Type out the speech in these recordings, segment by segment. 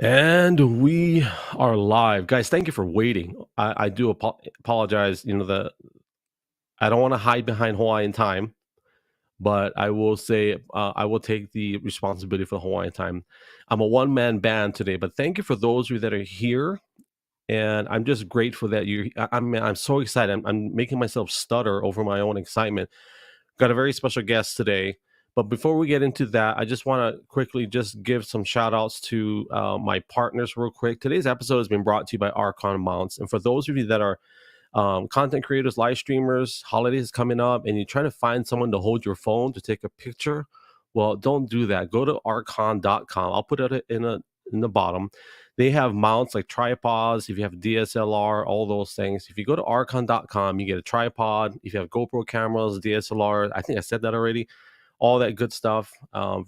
And we are live, guys. Thank you for waiting. I do apologize. I don't want to hide behind Hawaiian time, but I will say I will take the responsibility for Hawaiian time. I'm a one-man band today, but thank you for those of you that are here, and I'm just grateful that you. I'm so excited. I'm making myself stutter over my own excitement. Got a very special guest today. But before we get into that, I just want to quickly just give some shout outs to my partners real quick. Today's episode has been brought to you by Archon Mounts. And for those of you that are content creators, live streamers, holidays coming up, and you're trying to find someone to hold your phone to take a picture, well, don't do that. Go to archon.com. I'll put it in the bottom. They have mounts like tripods. If you have DSLR, all those things. If you go to archon.com, you get a tripod. If you have GoPro cameras, DSLR, I think I said that already. All that good stuff.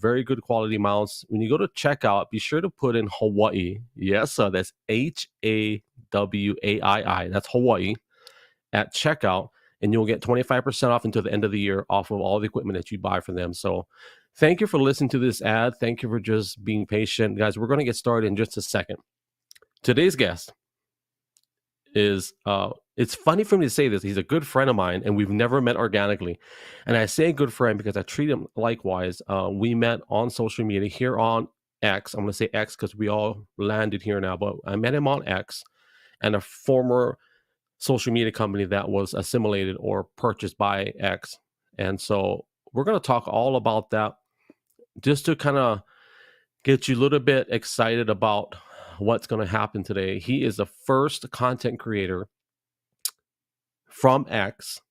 Very good quality mounts. When you go to checkout, be sure to put in Hawaii. Yes, so that's HAWAII. That's Hawaii at checkout, and you'll get 25% off until the end of the year off of all the equipment that you buy from them. So thank you for listening to this ad. Thank you for just being patient. Guys, we're going to get started in just a second. Today's guest is, it's funny for me to say this. He's a good friend of mine, and we've never met organically. And I say good friend because I treat him likewise. We met on social media here on X. I'm going to say X because we all landed here now, but I met him on X, and a former social media company that was assimilated or purchased by X. And so we're going to talk all about that just to kind of get you a little bit excited about what's going to happen today. He is the first content creator from X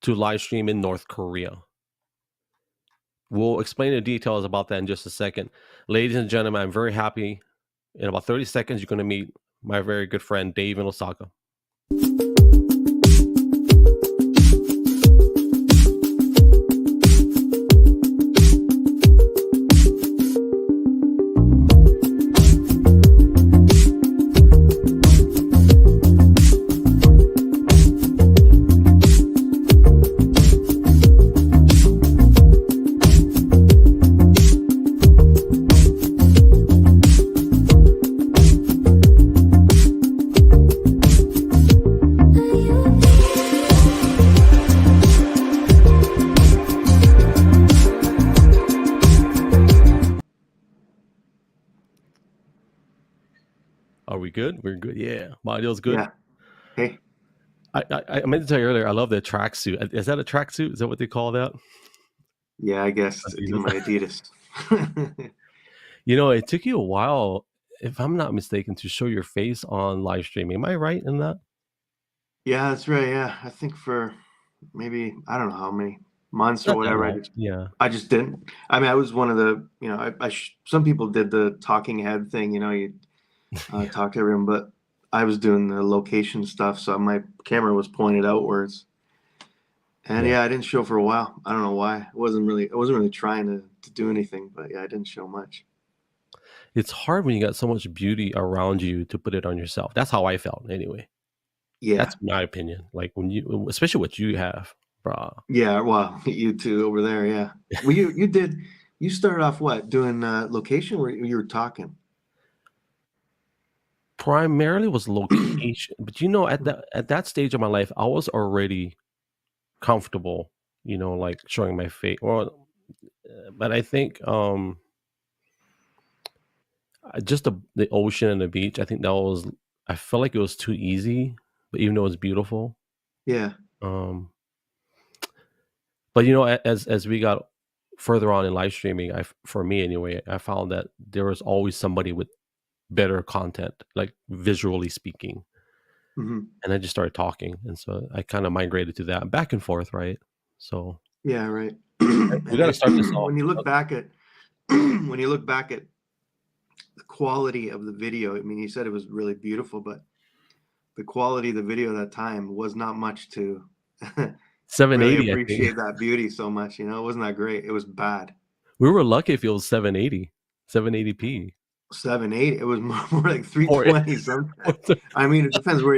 to live stream in North Korea. We'll explain the details about that in just a second. Ladies and gentlemen, I'm very happy. In about 30 seconds, you're going to meet my very good friend, Dave in Osaka. Are we good? We're good. Yeah. Audio's good. Yeah. Hey. I meant to tell you earlier, I love the tracksuit. Is that a tracksuit? Is that what they call that? Yeah, I guess it's my Adidas. It took you a while, if I'm not mistaken, to show your face on live streaming. Am I right in that? Yeah, that's right. Yeah, I think for maybe, I don't know how many months or whatever. I just didn't. I mean, I was one of the, some people did the talking head thing, you talk to everyone, but I was doing the location stuff, so my camera was pointed outwards. And I didn't show for a while. I don't know why. I wasn't really trying to do anything, but yeah, I didn't show much. It's hard when you got so much beauty around you to put it on yourself. That's how I felt anyway. Yeah. That's my opinion. Like especially what you have, bro. Yeah, well, you two over there, yeah. Well, you started off what, doing location where you were talking? Primarily was location, but at that stage of my life, I was already comfortable, like showing my face. But I think just the ocean and the beach, I think I felt like it was too easy, but even though it was beautiful. Yeah. But as we got further on in live streaming, for me anyway, I found that there was always somebody with better content, like visually speaking. Mm-hmm. And I just started talking, and so I kind of migrated to that back and forth, right? So yeah, right. We got to start this off. When you look back at the quality of the video, I mean, you said it was really beautiful, but the quality of the video at that time was not much to 780. Really appreciate that beauty so much. It wasn't that great. It was bad. We were lucky if it was 780p. 780. It was more like 320 something. I mean, it depends where.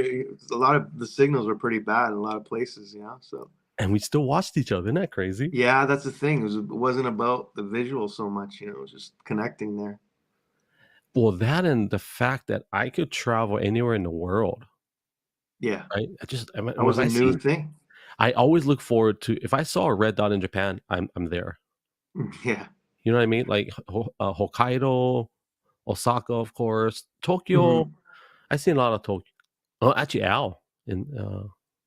A lot of the signals were pretty bad in a lot of places, So. And we still watched each other. Isn't that crazy? Yeah, that's the thing. It wasn't about the visual so much. It was just connecting there. Well, that and the fact that I could travel anywhere in the world. Yeah, Right? that was When a I new see, thing. I always look forward to if I saw a red dot in Japan, I'm there. Yeah. You know what I mean? Like Hokkaido, Osaka, of course, Tokyo. Hmm. I seen a lot of Tokyo. Oh, actually, Al in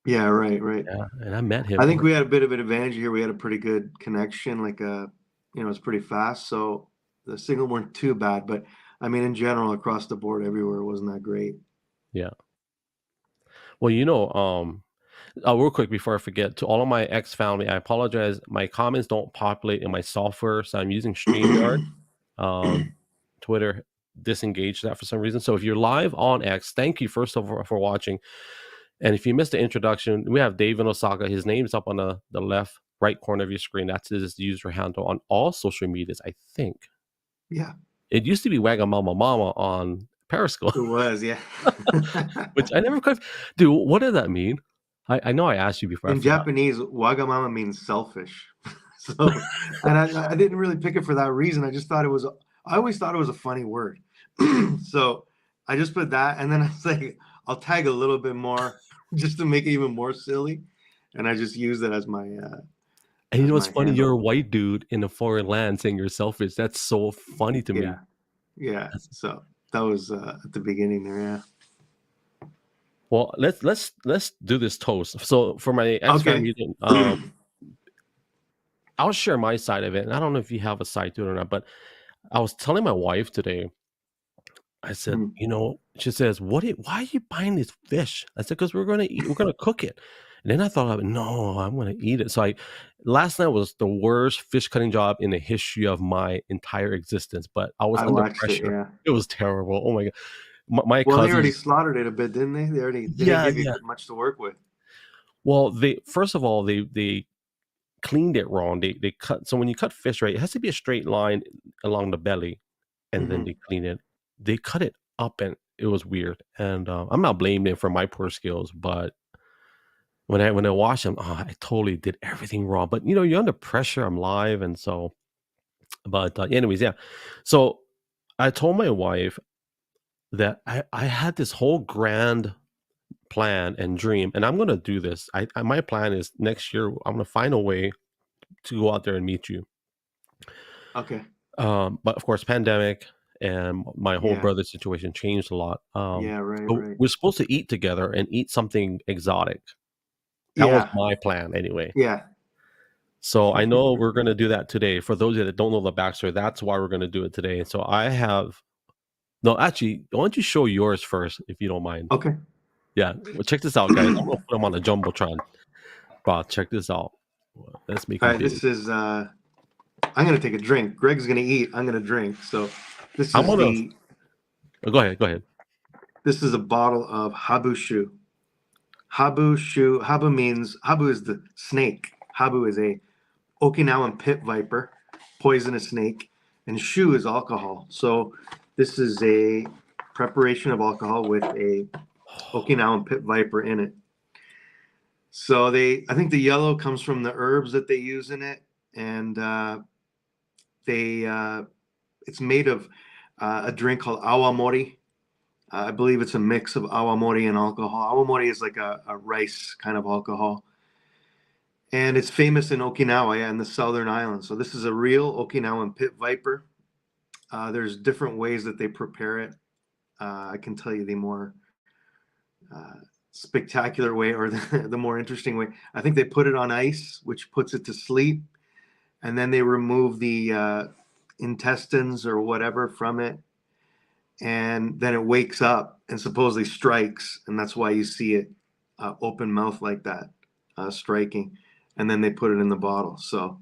Yeah, right. yeah, and I met I him. think we had a bit of an advantage here. We had a pretty good connection, like it's pretty fast, so the signal weren't too bad. But I mean, in general, across the board, everywhere it wasn't that great. Yeah. Well, real quick before I forget, to all of my ex family, I apologize. My comments don't populate in my software, so I'm using StreamYard. Um, Twitter disengaged that for some reason. So if you're live on X, thank you first of all for watching. And if you missed the introduction, we have Dave in Osaka. His name's up on the left right corner of your screen. That's his user handle on all social medias, I think. Yeah, It used to be Wagamama Mama on Periscope, it was. Yeah. which I never quite. Dude, what did that mean? I know I asked you before. I In forgot. Japanese, wagamama means selfish. So, and I didn't really pick it for that reason. I just thought it was. I always thought it was a funny word. So I just put that, and then I was like, I'll tag a little bit more just to make it even more silly, and I just use it And you as know what's my funny? You're handle. a white dude in a foreign land saying you're selfish. That's so funny to Yeah, me. yeah. That's, So that was at the beginning there. Yeah. well, let's do this toast. So for my ex Okay. family, I'll share my side of it. And I don't know if you have a side to it or not, but I was telling my wife today, I said, Mhm. she says, why are you buying this fish? I said, because we're gonna cook it. And then I thought of it, no, I'm gonna eat it. So last night was the worst fish cutting job in the history of my entire existence, but I was I under watched it. pressure. Yeah. It was terrible. Oh my God. My Well, they already cousins, slaughtered it a bit, didn't they? They didn't yeah, give you yeah. much to work with. Well, they first of all, they cleaned it wrong. They cut so when you cut fish, right, it has to be a straight line along the belly, and then they Hmm. clean it. They cut it up, and it was weird. And I'm not blaming them for my poor skills, but when I watched them, I totally did everything wrong. But you're under pressure. I'm live, and so. But anyways, yeah. So I told my wife that I had this whole grand plan and dream, and I'm gonna do this. My plan is next year. I'm gonna find a way to go out there and meet you. Okay. But of course, pandemic and my whole Yeah. brother situation changed a lot. Yeah. So Right. we're supposed to eat together and eat something exotic. That was Yeah. my plan anyway. Yeah. So I know we're going to do that today. For those of you that don't know the backstory, that's why we're going to do it today. So I have no, actually, why don't you show yours first, if you don't mind? Okay. Yeah, well, check this out, guys. I'm gonna put them on the jumbotron. Bro, check this out. Let's make All him right. big. This is. I'm gonna take a drink. Greg's gonna eat. I'm gonna drink. So, this I'm is gonna the. go ahead. Go ahead. This is a bottle of habushu. Habushu. Habu is the snake. Habu is a Okinawan pit viper, poisonous snake, and shu is alcohol. So, this is a preparation of alcohol with a Okinawan pit viper in it. So I think the yellow comes from the herbs that they use in it, and they, it's made of a drink called awamori. I believe it's a mix of awamori and alcohol. Awamori is like a rice kind of alcohol, and it's famous in Okinawa, yeah, in the Southern Islands. So this is a real Okinawan pit viper. There's different ways that they prepare it. I can tell you the more uh, spectacular way or the more interesting way. I think they put it on ice, which puts it to sleep, and then they remove the intestines or whatever from it, and then it wakes up and supposedly strikes, and that's why you see it open mouth like that, striking, and then they put it in the bottle. So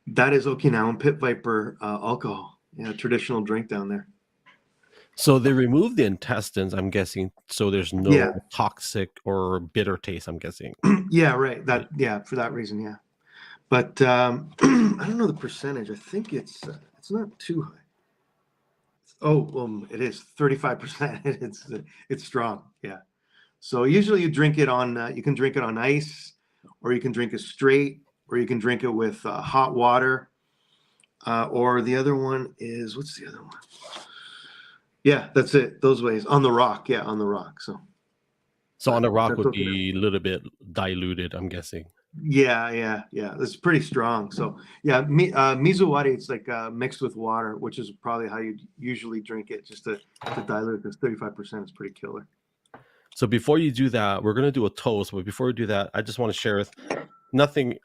that is Okinawan pit viper alcohol, yeah, traditional drink down there. So they remove the intestines, I'm guessing, so there's no Yeah, toxic or bitter taste, I'm guessing. yeah, right. Right. That yeah, for that reason, yeah. But I don't know the percentage. I think it's not too high. Oh, it is 35%. It's strong. Yeah. So usually you can drink it on ice, or you can drink it straight, or you can drink it with hot water. Or the other one is, what's the other one? Yeah, that's it. Those ways on the rock. Yeah, on the rock. So on the rock that's would okay. be a little bit diluted, I'm guessing. Yeah. It's pretty strong. So yeah, mizuwari, it's like mixed with water, which is probably how you usually drink it, just to dilute, because 35% is pretty killer. So before you do that, we're gonna do a toast. But before we do that, I just want to share with nothing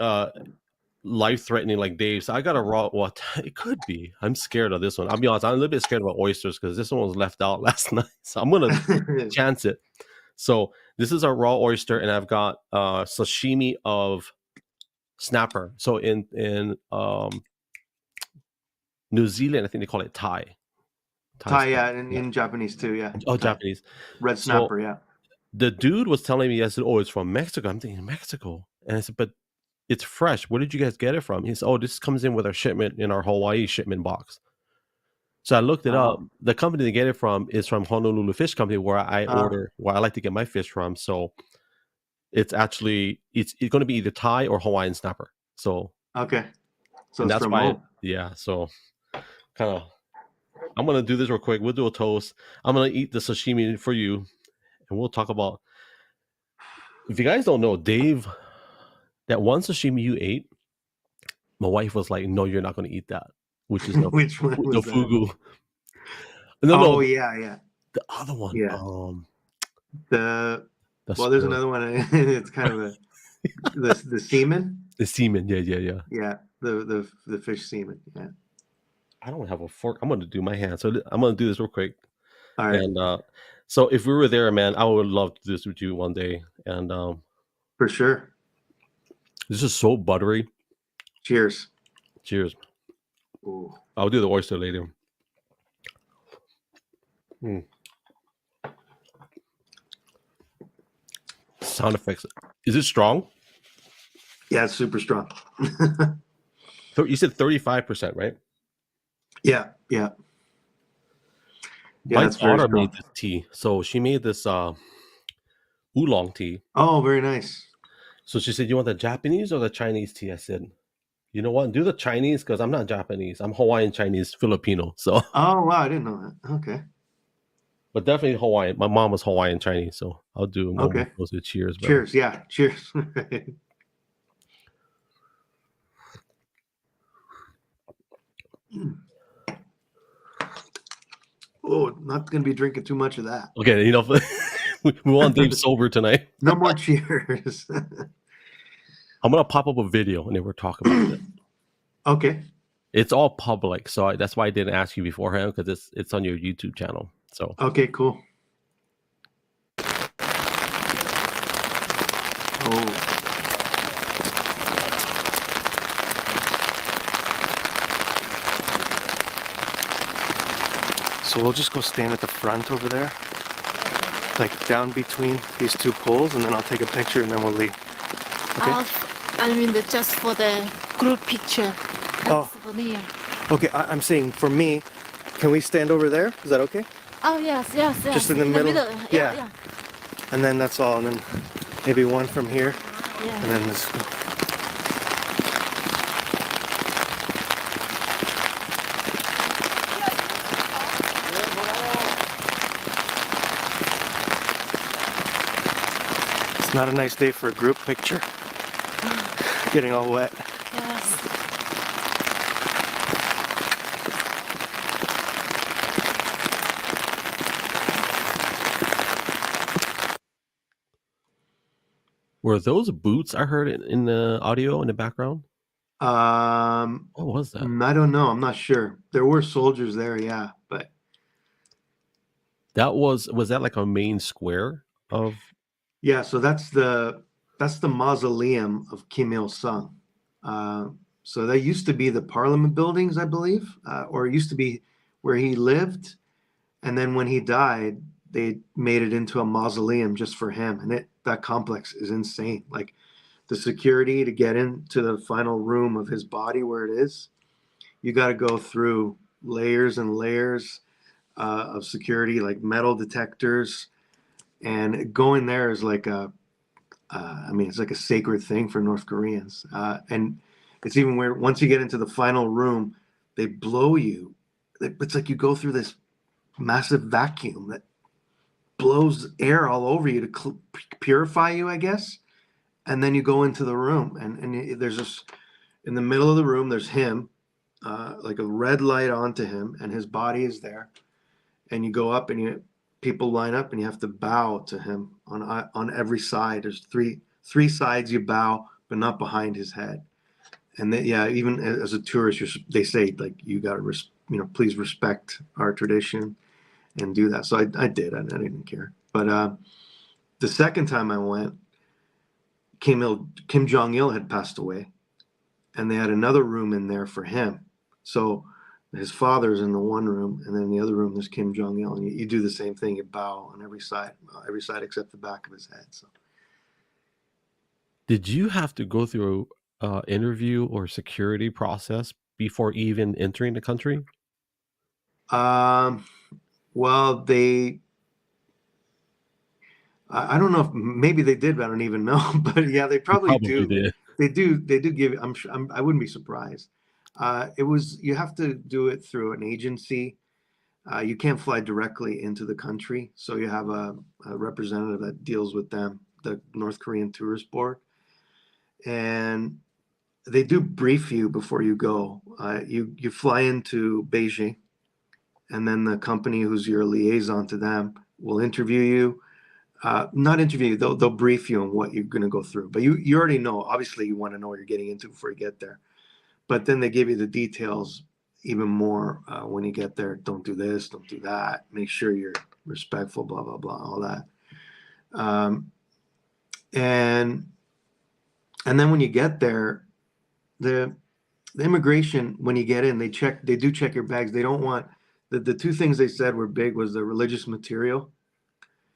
life threatening like Dave. So I got a raw. What it could be. I'm scared of this one. I'll be honest. I'm a little bit scared about oysters because this one was left out last night. So I'm gonna chance it. So this is our raw oyster, and I've got sashimi of snapper. So in New Zealand, I think they call it Thai. Thai, yeah, in Japanese too, yeah. Oh, Thai. Japanese. Red So snapper, yeah. the dude was telling me, I said, "Oh, it's from Mexico." I'm thinking Mexico, and I said, "But it's fresh. Where did you guys get it from?" He said, "Oh, this comes in with our shipment in our Hawaii shipment box." So I looked it up. The company they get it from is from Honolulu Fish Company, where I order, where I like to get my fish from. So it's actually it's going to be either Thai or Hawaiian snapper. So okay, so and it's that's from why, home. yeah. So kind of, I'm gonna do this real quick. We'll do a toast. I'm gonna eat the sashimi for you, and we'll talk about. If you guys don't know, Dave, that one sashimi you ate, my wife was like, "No, you're not going to eat that," which is the Which one was that? fugu. No, oh yeah. the other one. Yeah. There's another one. It's kind of the semen. The semen, yeah. Yeah, the fish semen. Yeah. I don't have a fork. I'm going to do my hand, so I'm going to do this real quick. All right. And so if we were there, man, I would love to do this with you one day. And for sure. This is so buttery. Cheers. Cheers. Ooh. I'll do the oyster later. Sound effects. Is it strong? Yeah, it's super strong. So you said 35%, right? Yeah. My daughter made this tea. So she made this oolong tea. Oh, very nice. So she said, "You want the Japanese or the Chinese tea?" I said, "You know what? Do the Chinese because I'm not Japanese. I'm Hawaiian Chinese Filipino." So. Oh wow, I didn't know that. Okay. But definitely Hawaiian. My mom was Hawaiian Chinese, so I'll do one more close to cheers. Bro. Cheers, yeah, cheers. Oh, not gonna be drinking too much of that. Okay, we want Dave sober tonight. No more cheers. I'm gonna pop up a video and then we'll talk about it. Okay. It's all public, so that's why I didn't ask you beforehand because it's on your YouTube channel. So okay, cool. Oh. So we'll just go stand at the front over there, like down between these two poles, and then I'll take a picture and then we'll leave. Okay? I mean, just for the group picture. Souvenir. Okay, I'm saying for me, can we stand over there? Is that okay? Oh, yes. Just in the middle? Yeah. And then that's all, and then maybe one from here, and then this. It's not a nice day for a group picture. Getting all wet. Yes. were those boots I heard in the audio in the background? What was that? I don't know. I'm not sure. There were soldiers there, yeah, but that was that like a main square of? Yeah, so that's the mausoleum of Kim Il-sung. So that used to be the Parliament buildings, I believe, or it used to be where he lived, and then when he died, they made it into a mausoleum just for him, and that complex is insane. Like the security to get into the final room of his body where it is, you got to go through layers and layers of security, like metal detectors, and going there is like it's like a sacred thing for North Koreans, and it's even where once you get into the final room, they blow you. It's like you go through this massive vacuum that blows air all over you to purify you, I guess. And then you go into the room, and there's this in the middle of the room. There's him, like a red light onto him, and his body is there. And you go up, and people line up, and you have to bow to him on every side. There's three sides you bow, but not behind his head. And even as a tourist, they say like you got to please respect our tradition and do that. So I did. I didn't care. But the second time I went, Kim Jong-il had passed away, and they had another room in there for him. So his father's in the one room, and then in the other room there's Kim Jong-il, and you do the same thing. You bow on every side except the back of his head. So, did you have to go through an interview or security process before even entering the country? Well, I don't know if maybe they did, but I don't even know. But yeah, they probably do. Did. They do give. I'm sure. I wouldn't be surprised. You have to do it through an agency. You can't fly directly into the country, so you have a representative that deals with them, the North Korean Tourist Board, and they do brief you before you go. You fly into Beijing, and then the company who's your liaison to them will interview you. Not interview you, they'll brief you on what you're going to go through. But you already know. Obviously, you want to know what you're getting into before you get there. But then they give you the details even more when you get there. Don't do this, don't do that. Make sure you're respectful, blah, blah, blah, all that. And then when you get there, the immigration, when you get in, they do check your bags. They don't want, the two things they said were big was the religious material.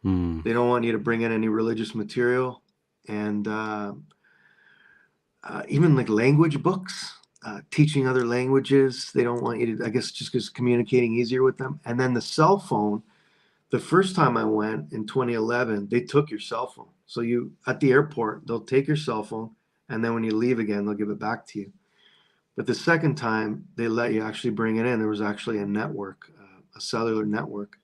They don't want you to bring in any religious material, and even like language books, teaching other languages. They don't want you to, I guess, just because communicating easier with them. And then the cell phone. The first time I went in 2011, they took your cell phone. So at the airport, they'll take your cell phone, and then when you leave again, they'll give it back to you. But the second time, they let you actually bring it in. There was actually a network, a cellular network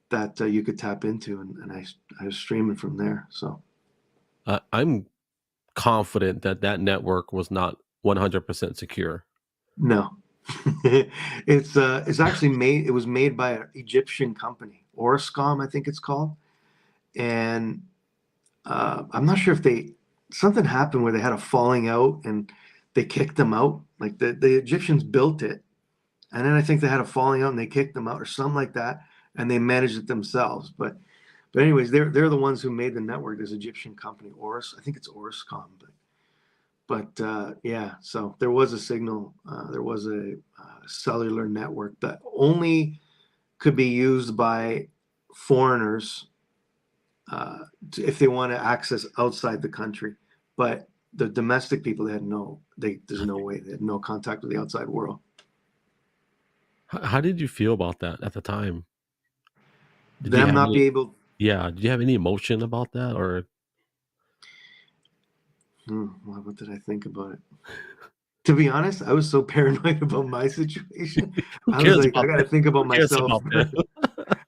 that you could tap into, and I was streaming from there. So I'm confident that network was not 100% secure. No, it's actually made. It was made by an Egyptian company, Orascom, I think it's called. And I'm not sure if something happened where they had a falling out and they kicked them out. Like the Egyptians built it, and then I think they had a falling out and they kicked them out or something like that. And they managed it themselves. But anyways, they're the ones who made the network. This Egyptian company, I think it's Orascom. But yeah, so there was a signal. There was a cellular network that only could be used by foreigners if they want to access outside the country. But the domestic people, there's no way. They had no contact with the outside world. How did you feel about that at the time? Did you have any emotion about that, or what did I think about it? To be honest, I was so paranoid about my situation. I was like, I got to think about myself.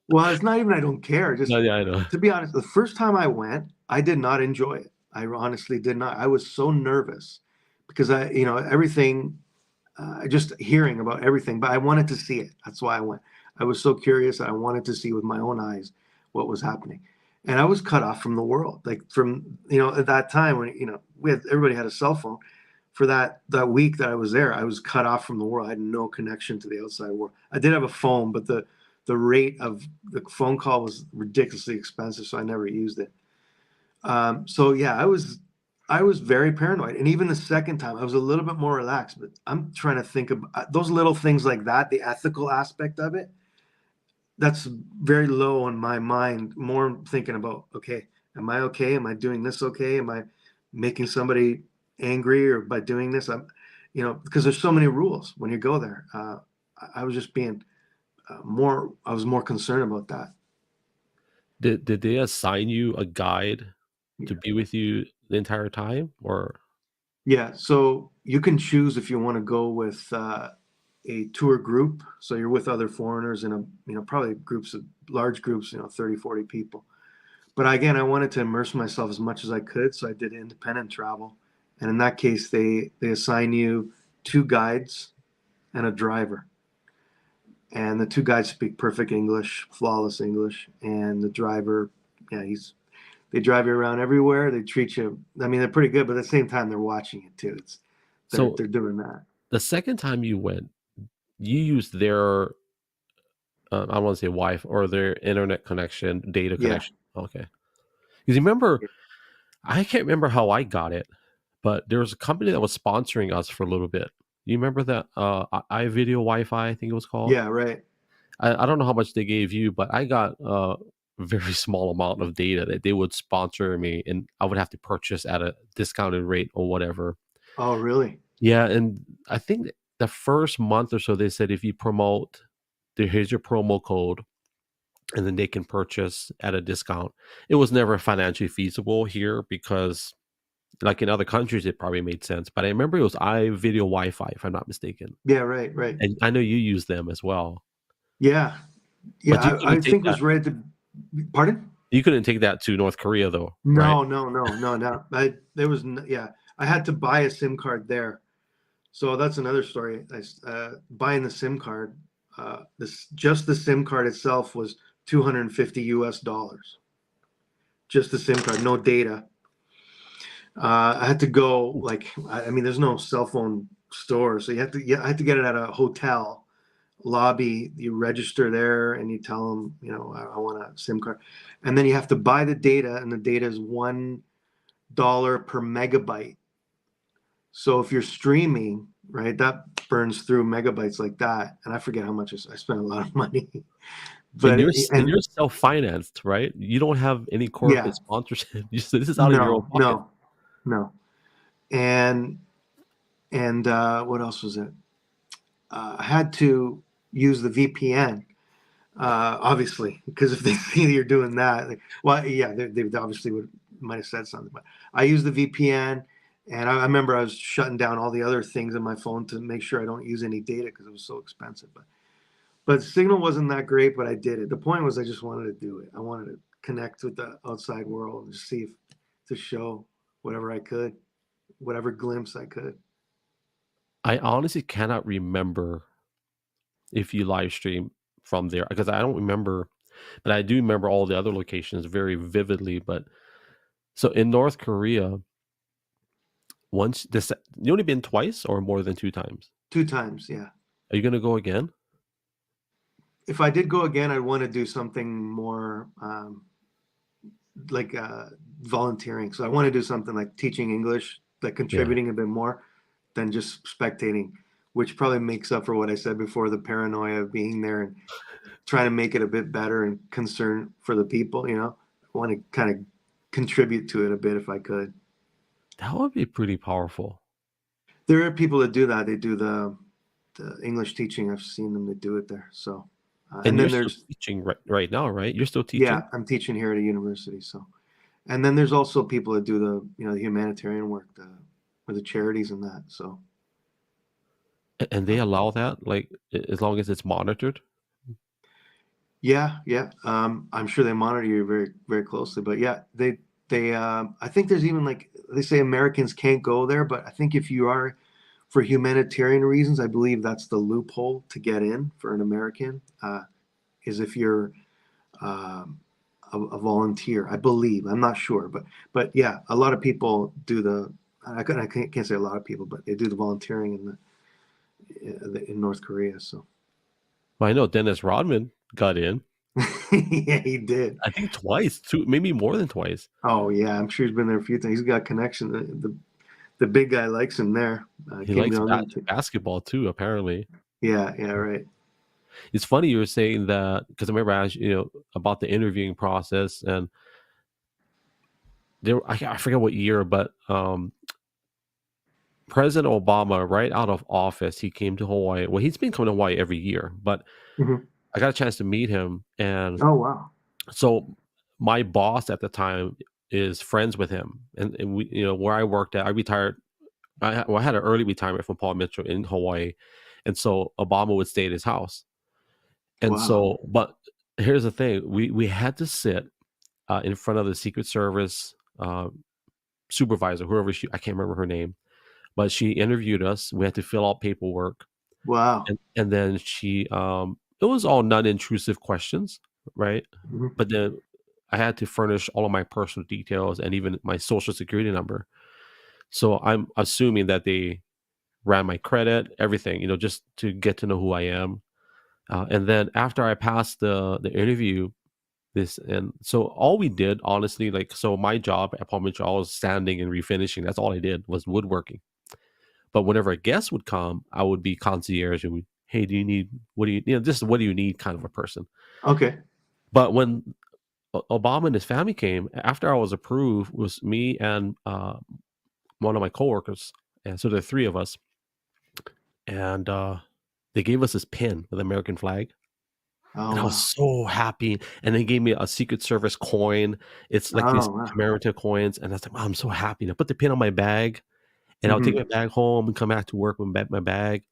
Well, it's not even I don't care. Just I know. To be honest, the first time I went, I did not enjoy it. I honestly did not. I was so nervous because everything, just hearing about everything, but I wanted to see it. That's why I went. I was so curious. I wanted to see with my own eyes what was happening. And I was cut off from the world. Like at that time when, everybody had a cell phone. For that week that I was there, I was cut off from the world. I had no connection to the outside world. I did have a phone, but the rate of the phone call was ridiculously expensive, so I never used it. So yeah, I was very paranoid. And even the second time, I was a little bit more relaxed. But I'm trying to think of those little things like that, the ethical aspect of it. That's very low on my mind. More thinking about, okay, am I okay? Am I doing this okay? Am I making somebody angry or by doing this? Because there's so many rules when you go there. I was just being I was more concerned about that. Did they assign you a guide to be with you the entire time, or? Yeah, so you can choose if you want to go with a tour group. So you're with other foreigners in probably large groups, 30, 40 people. But again, I wanted to immerse myself as much as I could. So I did independent travel. And in that case, they assign you 2 guides and a driver. And the 2 guides speak perfect English, flawless English. And the driver, yeah, they drive you around everywhere. They treat you, I mean, they're pretty good, but at the same time, they're watching it too. They're doing that. The second time you went, you used their, I don't want to say Wi-Fi, or their internet connection, data connection. Yeah. Okay. Because you remember, I can't remember how I got it, but there was a company that was sponsoring us for a little bit. You remember that iVideo Wi-Fi, I think it was called? Yeah, right. I don't know how much they gave you, but I got a very small amount of data that they would sponsor me, and I would have to purchase at a discounted rate or whatever. Oh, really? Yeah, and I think the first month or so, they said if you promote, here's your promo code, and then they can purchase at a discount. It was never financially feasible here because, like in other countries, it probably made sense. But I remember it was iVideo Wi-Fi, if I'm not mistaken. Yeah, right. And I know you use them as well. Yeah. I think it was right at the. Pardon? You couldn't take that to North Korea, though. No, right? I had to buy a SIM card there. So that's another story. Buying the SIM card, just the SIM card itself was $250. Just the SIM card, no data. I had to go there's no cell phone store, so I had to get it at a hotel lobby. You register there and you tell them, I want a SIM card, and then you have to buy the data, and the data is $1 per megabyte. So if you're streaming, right, that burns through megabytes like that, and I forget how much I spent a lot of money. But you're self-financed, right? You don't have any corporate sponsorship. This is out of your own pocket. No. And what else was it? I had to use the VPN, obviously, because if they see you're doing that, they obviously might have said something. But I used the VPN, and I remember I was shutting down all the other things on my phone to make sure I don't use any data because it was so expensive. But signal wasn't that great, but I did it. The point was I just wanted to do it. I wanted to connect with the outside world and just to show whatever I could, whatever glimpse I could. I honestly cannot remember if you live stream from there, because I don't remember, but I do remember all the other locations very vividly. But so in North Korea, you only been twice or more than 2 times? 2 times, yeah. Are you going to go again? If I did go again, I'd want to do something more volunteering. So I want to do something like teaching English, like contributing a bit more than just spectating, which probably makes up for what I said before, the paranoia of being there and trying to make it a bit better and concern for the people. I want to kind of contribute to it a bit if I could. That would be pretty powerful. There are people that do that. They do the English teaching. I've seen them that do it there. So, and then there's teaching right now, right? You're still teaching? Yeah, I'm teaching here at a university. So, and then there's also people that do the humanitarian work, or the charities and that. So, and they allow that, like, as long as it's monitored? Yeah. I'm sure they monitor you very, very closely. But yeah, they I think there's even, like, they say Americans can't go there, but I think if you are for humanitarian reasons, I believe that's the loophole to get in for an American, is if you're a volunteer, I believe. I'm not sure, but yeah, a lot of people do I can't say a lot of people, but they do the volunteering in North Korea. So, well, I know Dennis Rodman got in. Yeah, he did. I think twice, maybe more than twice. Oh yeah, I'm sure he's been there a few times. He's got connection. The big guy likes him there. He likes basketball too, apparently. Yeah, right. It's funny you were saying that, because I remember I asked about the interviewing process, and I forget what year, but President Obama, right out of office, he came to Hawaii. Well, he's been coming to Hawaii every year, but I got a chance to meet him, and oh wow! So my boss at the time is friends with him, and we, where I worked at, I retired. I had an early retirement from Paul Mitchell in Hawaii, And so Obama would stay at his house. And so, but here's the thing: we had to sit in front of the Secret Service supervisor, whoever I can't remember her name, but she interviewed us. We had to fill out paperwork. Wow. And then it was all non-intrusive questions, right? Mm-hmm. But then I had to furnish all of my personal details and even my social security number. So I'm assuming that they ran my credit, everything, just to get to know who I am. And then after I passed the interview, and so all we did, honestly, so my job at Palm Beach, I was standing and refinishing. That's all I did was woodworking. But whenever a guest would come, I would be concierge and hey, what do you need kind of a person. Okay. But when Obama and his family came, after I was approved, it was me and one of my coworkers. And so there are three of us. And they gave us this pin with the American flag. Oh, and I was so happy. And they gave me a Secret Service coin. It's like these commemorative coins. And I was like, I'm so happy. And I put the pin on my bag. And I'll take my bag home and come back to work with my bag.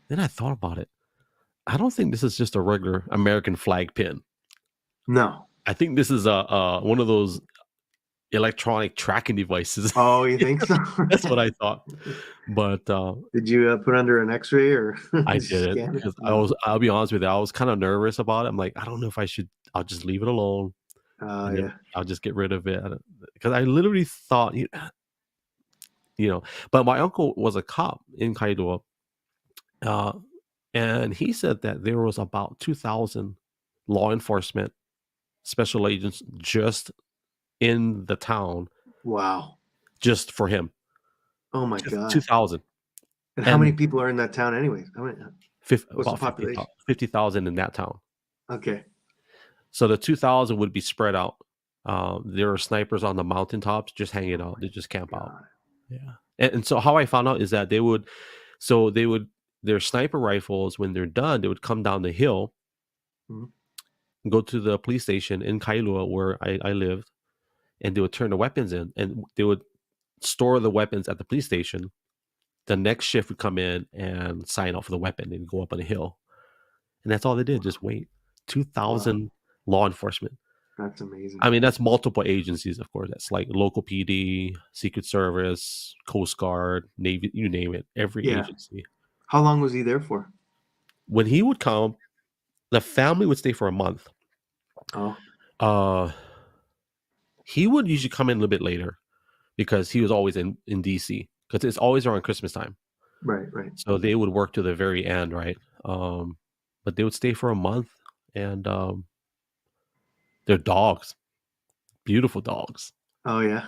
Then I thought about it. I don't think this is just a regular American flag pin. No. I think this is one of those electronic tracking devices. Oh, you think so? That's what I thought. But did you put under an X-ray or? I did it because I'll be honest with you, I was kind of nervous about it. I'm like, I don't know if I should. I'll just leave it alone. I'll just get rid of it because I literally thought, But my uncle was a cop in Kailua, and he said that there was about 2,000 law enforcement special agents just in the town. Wow. Just for him. Oh my God. 2,000. And how many people are in that town anyways? How many? What's the population? 50,000 in that town. Okay. So the 2,000 would be spread out. There are snipers on the mountaintops just hanging out. They just camp out. Yeah. And so how I found out is that their sniper rifles, when they're done, they would come down the hill, go to the police station in Kailua where I lived, and they would turn the weapons in, and they would store the weapons at the police station. The next shift would come in and sign off for the weapon and go up on the hill. And that's all they did, just wait. 2,000 law enforcement. That's amazing. I mean, that's multiple agencies, of course. That's like local PD, Secret Service, Coast Guard, Navy, you name it, every agency. How long was he there for? When he would come, the family would stay for a month. Oh. He would usually come in a little bit later because he was always in DC because it's always around Christmas time. Right. So they would work to the very end, right? But they would stay for a month, and they're dogs, beautiful dogs. Oh yeah.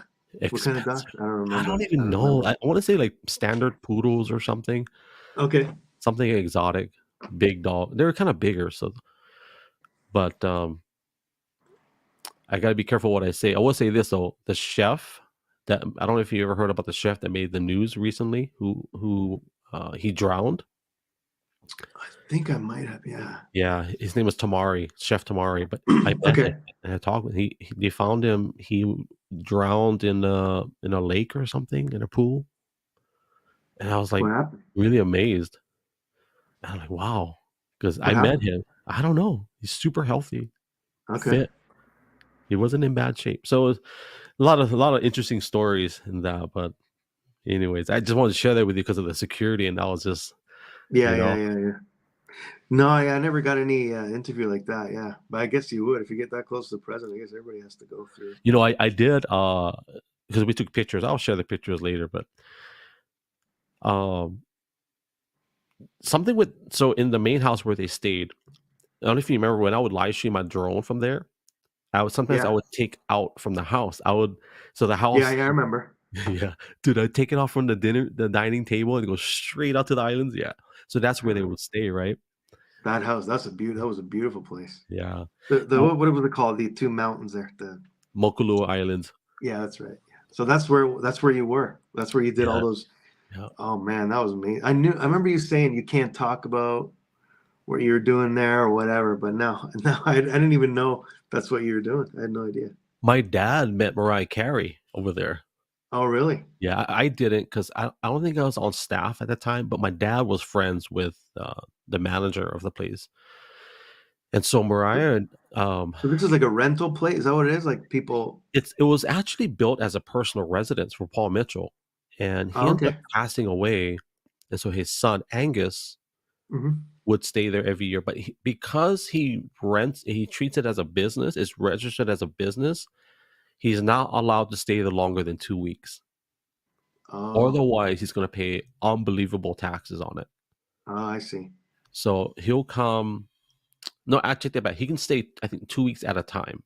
What kind of dogs? I don't remember. I don't even know. I want to say like standard poodles or something. Okay. Something exotic, big dog. They're kind of bigger, so. But I gotta be careful what I say. I will say this though: the chef that I don't know if you ever heard about the chef that made the news recently, who he drowned. I think I might have, yeah. Yeah, his name was Tamari, Chef Tamari. But I met him and I talked with him. They found him. He drowned in a lake or something, in a pool. And I was like really amazed. And I'm like, wow, because I met him. I don't know. He's super healthy, fit. He wasn't in bad shape. So a lot of interesting stories in that. But anyways, I just wanted to share that with you because of the security, and that was just yeah. No, I never got any interview like that. Yeah, but I guess you would if you get that close to the president. I guess everybody has to go through. I did because we took pictures. I'll share the pictures later, but something so in the main house where they stayed. I don't know if you remember when I would live stream my drone from there. I would take out from the house. So the house. Yeah, I remember. Yeah, dude, I'd take it off from the dining table and go straight out to the islands. Yeah, so that's where they would stay, right? That house, that was a beautiful place. Yeah. What was it called? The two mountains there, the Mokulua Islands. Yeah, that's right. So that's where you were. That's where you did all those. Yeah. Oh man, that was amazing. I remember you saying you can't talk about what you were doing there or whatever, but now I didn't even know that's what you were doing. I had no idea. My dad met Mariah Carey over there. Oh, really? Yeah, I didn't because I don't think I was on staff at the time, but my dad was friends with the manager of the place. And so Mariah, So this is like a rental place. Is that what it is? Like people. it was actually built as a personal residence for Paul Mitchell, and he Oh, ended up okay. passing away, and so his son Angus Hmm. would stay there every year. But because he treats it as a business, it's registered as a business. He's not allowed to stay there longer than 2 weeks. Oh, Otherwise, he's going to pay unbelievable taxes on it. oh, I see. So he'll come. No, actually, take that back. He can stay, I think, 2 weeks at a time.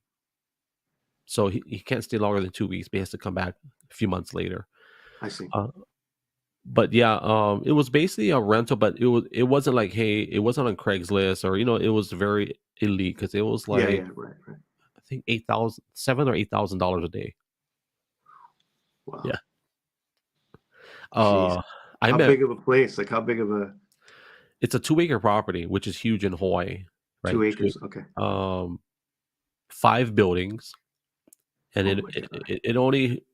So he can't stay longer than 2 weeks, but he has to come back a few months later. I see. But yeah, it was basically a rental, but it wasn't like, hey, it wasn't on Craigslist or it was very elite because it was Yeah, like yeah, right, right. I think $7,000 or $8,000 a day. Wow. Yeah. Jeez. I How met. big of a place? Like how big of a It's a 2 acre property, which is huge in Hawaii, right? 2 acres? Okay. 5 buildings, and Oh it, my it God. it only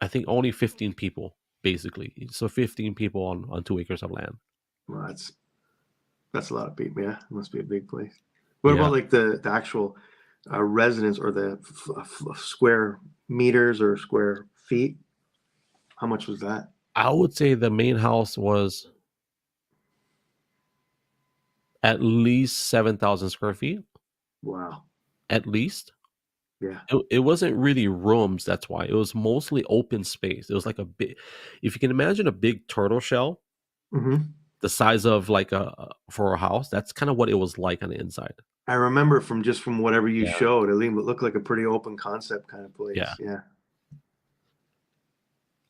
I think only 15 people basically. So 15 people on 2 acres of land. Well, that's a lot of people. Yeah, it must be a big place. What Yeah, about like the actual residence or the square meters or square feet? How much was that? I would say the main house was at least 7,000 square feet. Wow. At least. Yeah. It wasn't really rooms. That's why it was mostly open space. It was like a big, if you can imagine a big turtle shell, Hmm. the size of like for a house. That's kind of what it was like on the inside. I remember from whatever you Yeah, showed, it looked like a pretty open concept kind of yeah. place. Yeah.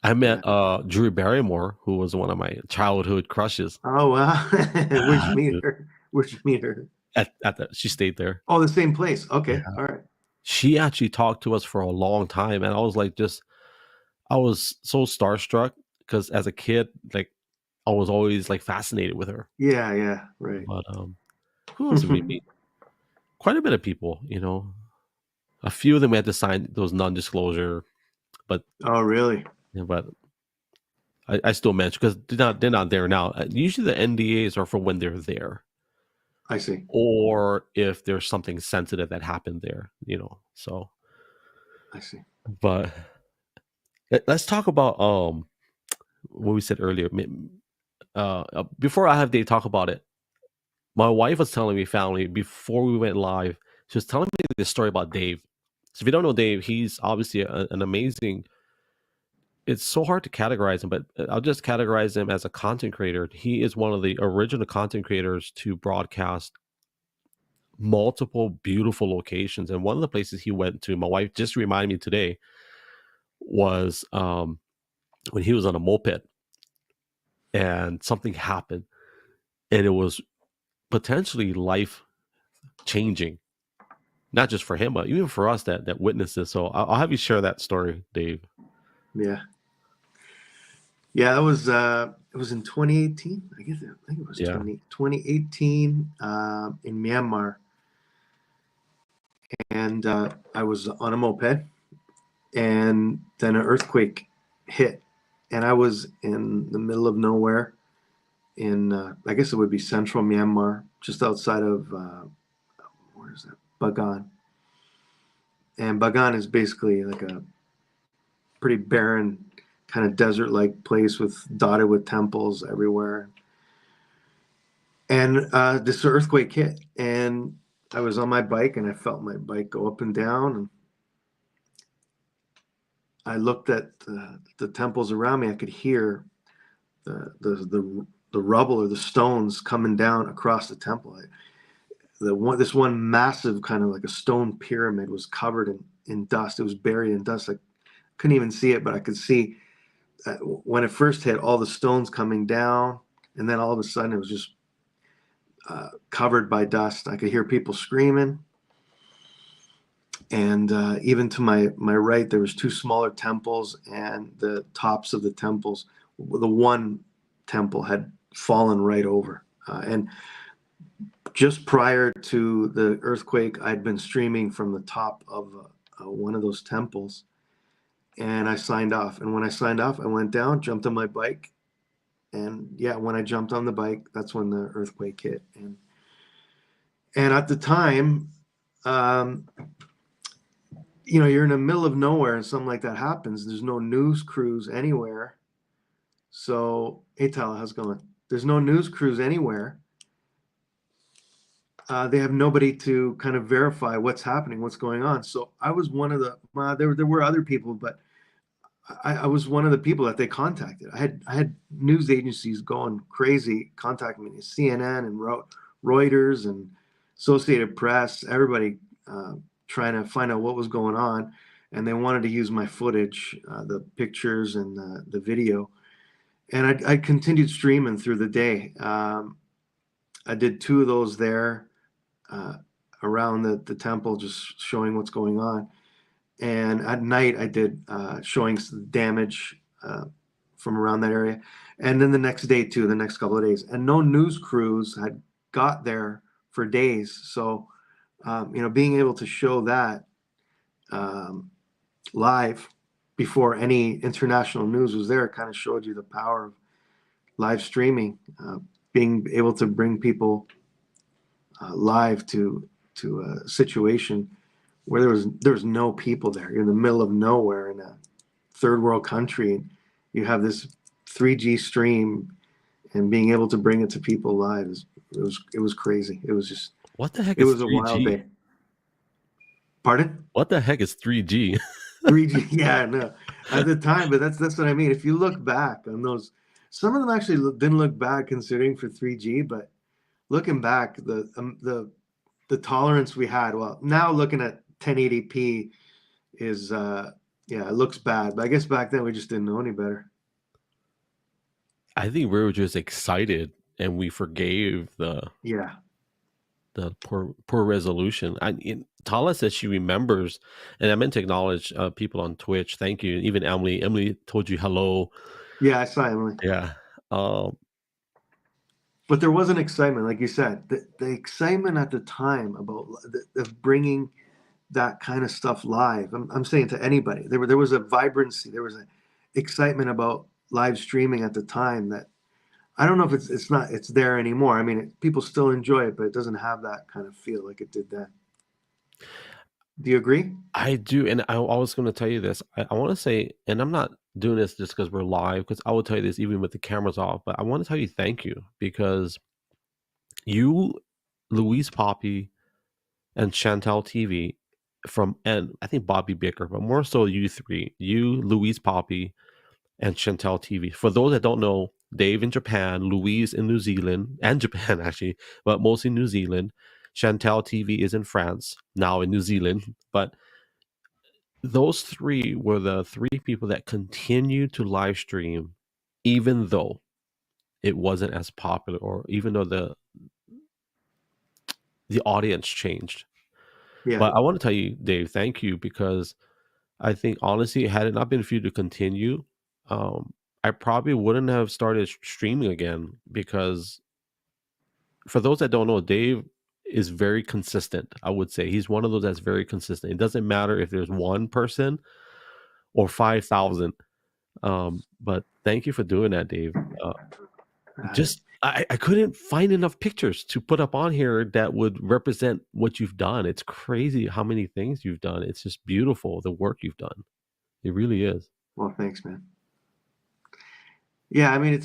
I Yeah. met Drew Barrymore, who was one of my childhood crushes. Oh wow. Where'd you meet Dude, her? Where'd you meet her? she stayed there. Oh, the same place. Yeah, Okay. All right. she actually talked to us for a long time, and I was like, I was so starstruck because as a kid, like I was always like fascinated with her. Yeah, yeah, right. But who else did we meet? Quite a bit of people, A few of them we had to sign those non-disclosure, but Oh, really? yeah, but I still mention because they're not there now. Usually the NDAs are for when they're there, I see. or if there's something sensitive that happened there, So, I see. but let's talk about what we said earlier. Before I have Dave talk about it, my wife was telling me family before we went live. She was telling me this story about Dave. So if you don't know Dave, he's obviously an amazing. It's so hard to categorize him, but I'll just categorize him as a content creator. He is one of the original content creators to broadcast multiple beautiful locations. And one of the places he went to, my wife just reminded me today, was when he was on a moped and something happened, and it was potentially life changing, not just for him, but even for us that witnessed this. So I'll have you share that story, Dave. Yeah. Yeah, that was it was in 2018. I think it was Yeah. 2018 in Myanmar. And I was on a moped and then an earthquake hit and I was in the middle of nowhere in I guess it would be central Myanmar, just outside of where is that? Bagan. And Bagan is basically like a pretty barren kind of desert-like place dotted with temples everywhere. And this earthquake hit, and I was on my bike, and I felt my bike go up and down. And I looked at the temples around me. I could hear the rubble or the stones coming down across the temple. This one massive kind of like a stone pyramid was covered in dust. It was buried in dust. I couldn't even see it, but I could see when it first hit, all the stones coming down, and then all of a sudden it was just covered by dust. I could hear people screaming, and even to my right, there was two smaller temples, and the tops of the temples, the one temple had fallen right over. And just prior to the earthquake, I'd been streaming from the top of one of those temples, and I signed off. And when I signed off, I went down, jumped on my bike, and yeah, when I jumped on the bike, that's when the earthquake hit. And at the time, you know, you're in the middle of nowhere and something like that happens. There's no news crews anywhere. So, hey, Tala, how's it going? There's no news crews anywhere. They have nobody to kind of verify what's happening, what's going on. So I was one of the, there were other people, but I was one of the people that they contacted. I had news agencies going crazy, contacting me, CNN and Reuters and Associated Press, everybody trying to find out what was going on. And they wanted to use my footage, the pictures and the video. And I continued streaming through the day. I did 2 of those there around the temple, just showing what's going on. And at night, I did showing damage from around that area. And then the next day, too, the next couple of days. And no news crews had got there for days. So, you know, being able to show that live before any international news was there kind of showed you the power of live streaming, being able to bring people live to a situation where there was no people there. You're in the middle of nowhere in a third world country, and you have this 3G stream, and being able to bring it to people live it was crazy. It was just what the heck? It was 3G? A wild day. Pardon? What the heck is 3G? 3G, yeah, no, at the time, but that's what I mean. If you look back on those, some of them actually didn't look bad considering for 3G, but looking back, the tolerance we had. Well, now looking at 1080p is yeah, it looks bad, but I guess back then we just didn't know any better. I think we were just excited and we forgave the poor resolution. Tala says she remembers, and I meant to acknowledge people on Twitch. Thank you. Even Emily told you hello. Yeah, I saw Emily. Yeah. But there was an excitement, like you said, the excitement at the time about of bringing that kind of stuff live. I'm saying to anybody, there was a vibrancy, there was an excitement about live streaming at the time that I don't know if it's there anymore. I mean, people still enjoy it, but it doesn't have that kind of feel like it did then. Do you agree? I do, and I was going to tell you this. I want to say, and I'm not doing this just because we're live, because I will tell you this even with the cameras off, but I want to tell you thank you, because you, Louise Poppy, and Chantel TV and I think Bobby Baker, but more so you 3, you, Louise Poppy, and Chantel TV. For those that don't know, Dave in Japan, Louise in New Zealand, and Japan actually, but mostly New Zealand. Chantel TV is in France, now in New Zealand. But those 3 were the 3 people that continued to live stream, even though it wasn't as popular, or even though the audience changed. Yeah. But I want to tell you, Dave, thank you, because I think honestly, had it not been for you to continue, I probably wouldn't have started streaming again, because for those that don't know, Dave is very consistent. I would say he's one of those that's very consistent. It doesn't matter if there's 1 person or 5,000. But thank you for doing that, Dave. I couldn't find enough pictures to put up on here that would represent what you've done. It's crazy how many things you've done. It's just beautiful, the work you've done. It really is. Well, thanks, man. Yeah, I mean,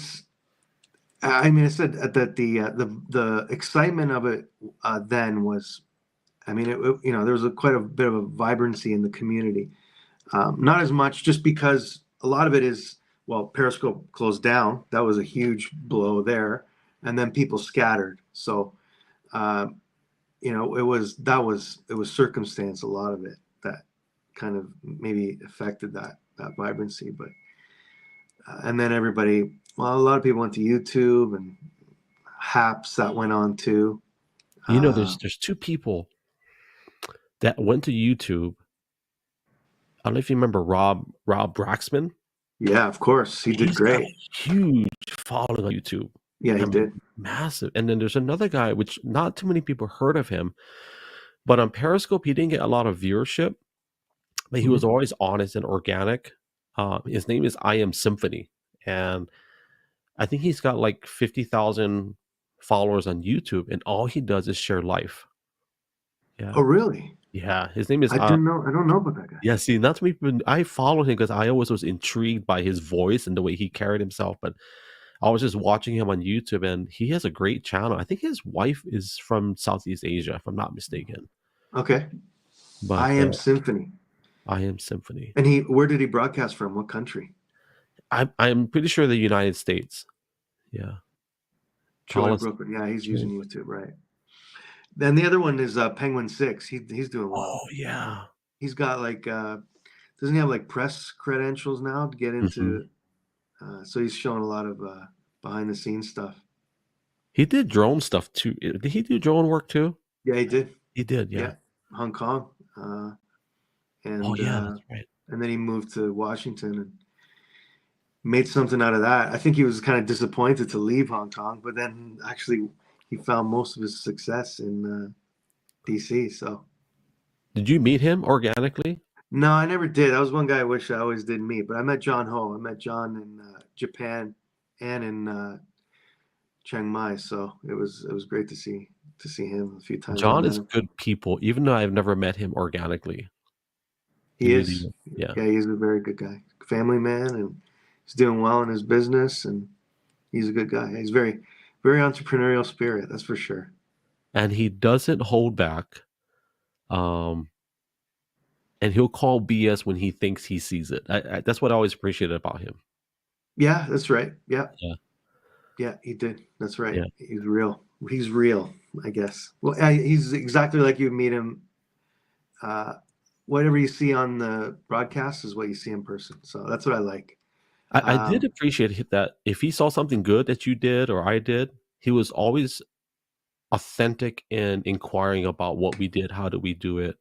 I said that the excitement of it then was, I mean, you know, there was quite a bit of a vibrancy in the community. Not as much, just because a lot of it is, well, Periscope closed down. That was a huge blow there, and then people scattered. So, you know, it was circumstance, a lot of it, that kind of maybe affected that vibrancy. But and then everybody, well, a lot of people went to YouTube, and Haps that went on too. You know, there's 2 people that went to YouTube. I don't know if you remember Rob Braxman. Yeah, of course. He did great. Huge following on YouTube. Yeah, he did. Massive. And then there's another guy, which not too many people heard of him, but on Periscope, he didn't get a lot of viewership, but he was always honest and organic. His name is I Am Symphony, and I think he's got like 50,000 followers on YouTube, and all he does is share life. Yeah. Oh, really? Yeah. His name is. I don't know about that guy. Yeah. See, not to me. I followed him because I always was intrigued by his voice and the way he carried himself. But I was just watching him on YouTube, and he has a great channel. I think his wife is from Southeast Asia, if I'm not mistaken. Okay. But I Am Symphony. I Am Symphony. And where did he broadcast from? What country? I'm pretty sure the United States. Yeah. Joey Brooklyn. Yeah, he's using YouTube, right? Then the other one is Penguin 6. He's doing well. Oh yeah. He's got like doesn't he have like press credentials now to get into? So he's showing a lot of behind the scenes stuff. He did drone stuff too. Did he do drone work too? Yeah, he did. He did. Yeah. Hong Kong. And oh yeah, that's right. And then he moved to Washington and made something out of that. I think he was kind of disappointed to leave Hong Kong, but then actually he found most of his success in DC. So, did you meet him organically? No, I never did. That was one guy I wish I always did meet. But I met John Ho. I met John in Japan and in Chiang Mai. So it was great to see him a few times. John is good people, even though I've never met him organically. He is. Yeah, he's a very good guy. Family man, and he's doing well in his business, and he's a good guy. He's very, very entrepreneurial spirit, that's for sure. And he doesn't hold back. And he'll call BS when he thinks he sees it. That's what I always appreciated about him. Yeah, that's right. Yeah. Yeah. Yeah, he did. That's right. Yeah. He's real. He's real, I guess. Well, he's exactly like you meet him. Whatever you see on the broadcast is what you see in person. So that's what I like. I did appreciate that if he saw something good that you did or I did, he was always authentic in inquiring about what we did, how did we do it.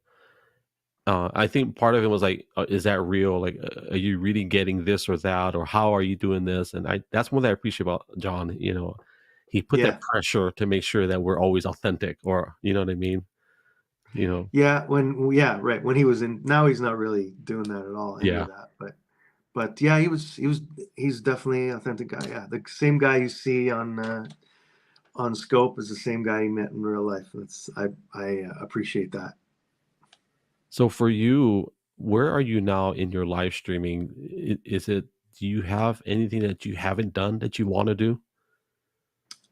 I think part of it was like, is that real? Like, are you really getting this or that? Or how are you doing this? And that's one that I appreciate about John. You know, he put that pressure to make sure that we're always authentic, or, you know what I mean? You know? Yeah. Right. When he was now he's not really doing that at all. Any of that, but yeah, he's definitely an authentic guy. Yeah. The same guy you see on Scope is the same guy you met in real life. I appreciate that. So for you, where are you now in your live streaming? Do you have anything that you haven't done that you want to do?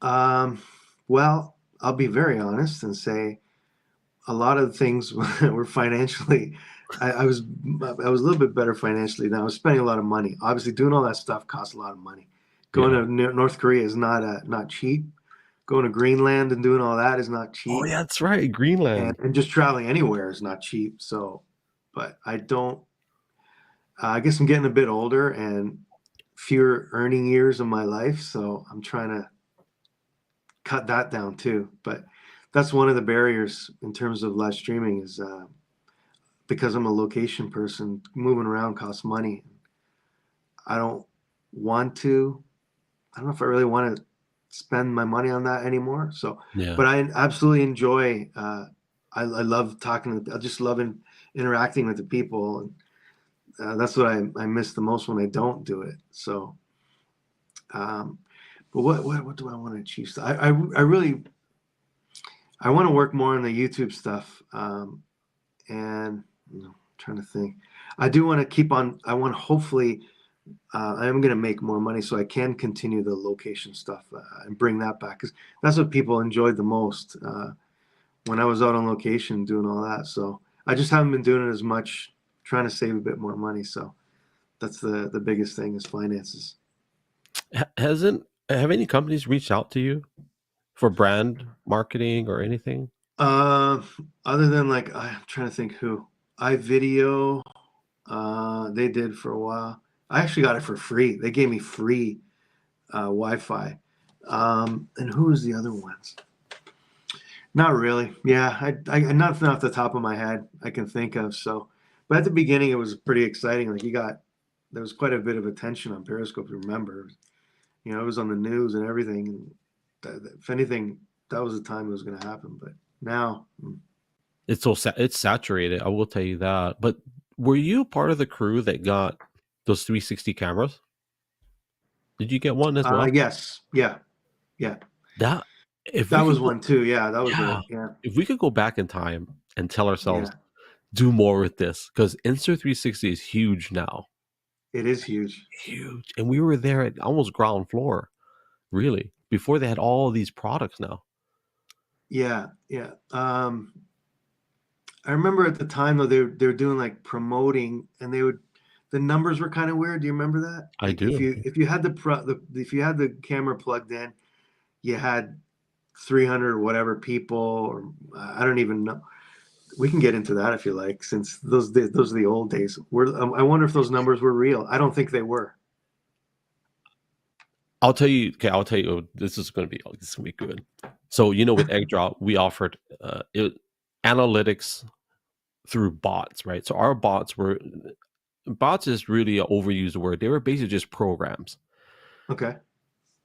Well, I'll be very honest and say a lot of things were financially, I was a little bit better financially than I was spending a lot of money. Obviously doing all that stuff costs a lot of money. Going to North Korea is not cheap. Going to Greenland and doing all that is not cheap. Oh yeah, that's right. Greenland. And just traveling anywhere is not cheap. So, but I guess I'm getting a bit older and fewer earning years in my life. So I'm trying to cut that down too. But that's one of the barriers in terms of live streaming is because I'm a location person, moving around costs money. I don't know if I really want to spend my money on that anymore. So, but I absolutely enjoy, I love talking. I just love interacting with the people. And that's what I miss the most when I don't do it. So, but what do I want to achieve? So I really want to work more on the YouTube stuff. And I'm trying to think, I do want to keep on, hopefully, I am going to make more money so I can continue the location stuff and bring that back, because that's what people enjoyed the most when I was out on location doing all that. So I just haven't been doing it as much, trying to save a bit more money. So that's the biggest thing is finances. Have any companies reached out to you for brand marketing or anything? Other than like, I'm trying to think who. iVideo, they did for a while. I actually got it for free. They gave me free Wi-Fi. And who was the other ones? Not really. Yeah, I nothing off the top of my head I can think of. So, but at the beginning it was pretty exciting. Like there was quite a bit of attention on Periscope. You remember, it was on the news and everything. And if anything, that was the time it was going to happen. But now it's saturated. I will tell you that. But were you part of the crew that got those 360 cameras? Did you get one as well? Yes. Yeah. That if That we was could go, one too. Yeah, that was yeah, yeah. if we could go back in time and tell ourselves Yeah, do more with this, because Insert 360 is huge now, it is huge. huge, and we were there at almost ground floor, really, before they had all these products now. Yeah. I remember at the time though they were doing like promoting, and the numbers were kind of weird. Do you remember that? I Like do. if you had if you had the camera plugged in, you had 300 or whatever people, or I don't even know. We can get into that if you like, since those are the old days. I wonder if those numbers were real. I don't think they were. I'll tell you. Okay, I'll tell you. This is going to be good. So with Egg Drop, we offered analytics through bots, right? So our bots is really an overused word. They were basically just programs. Okay.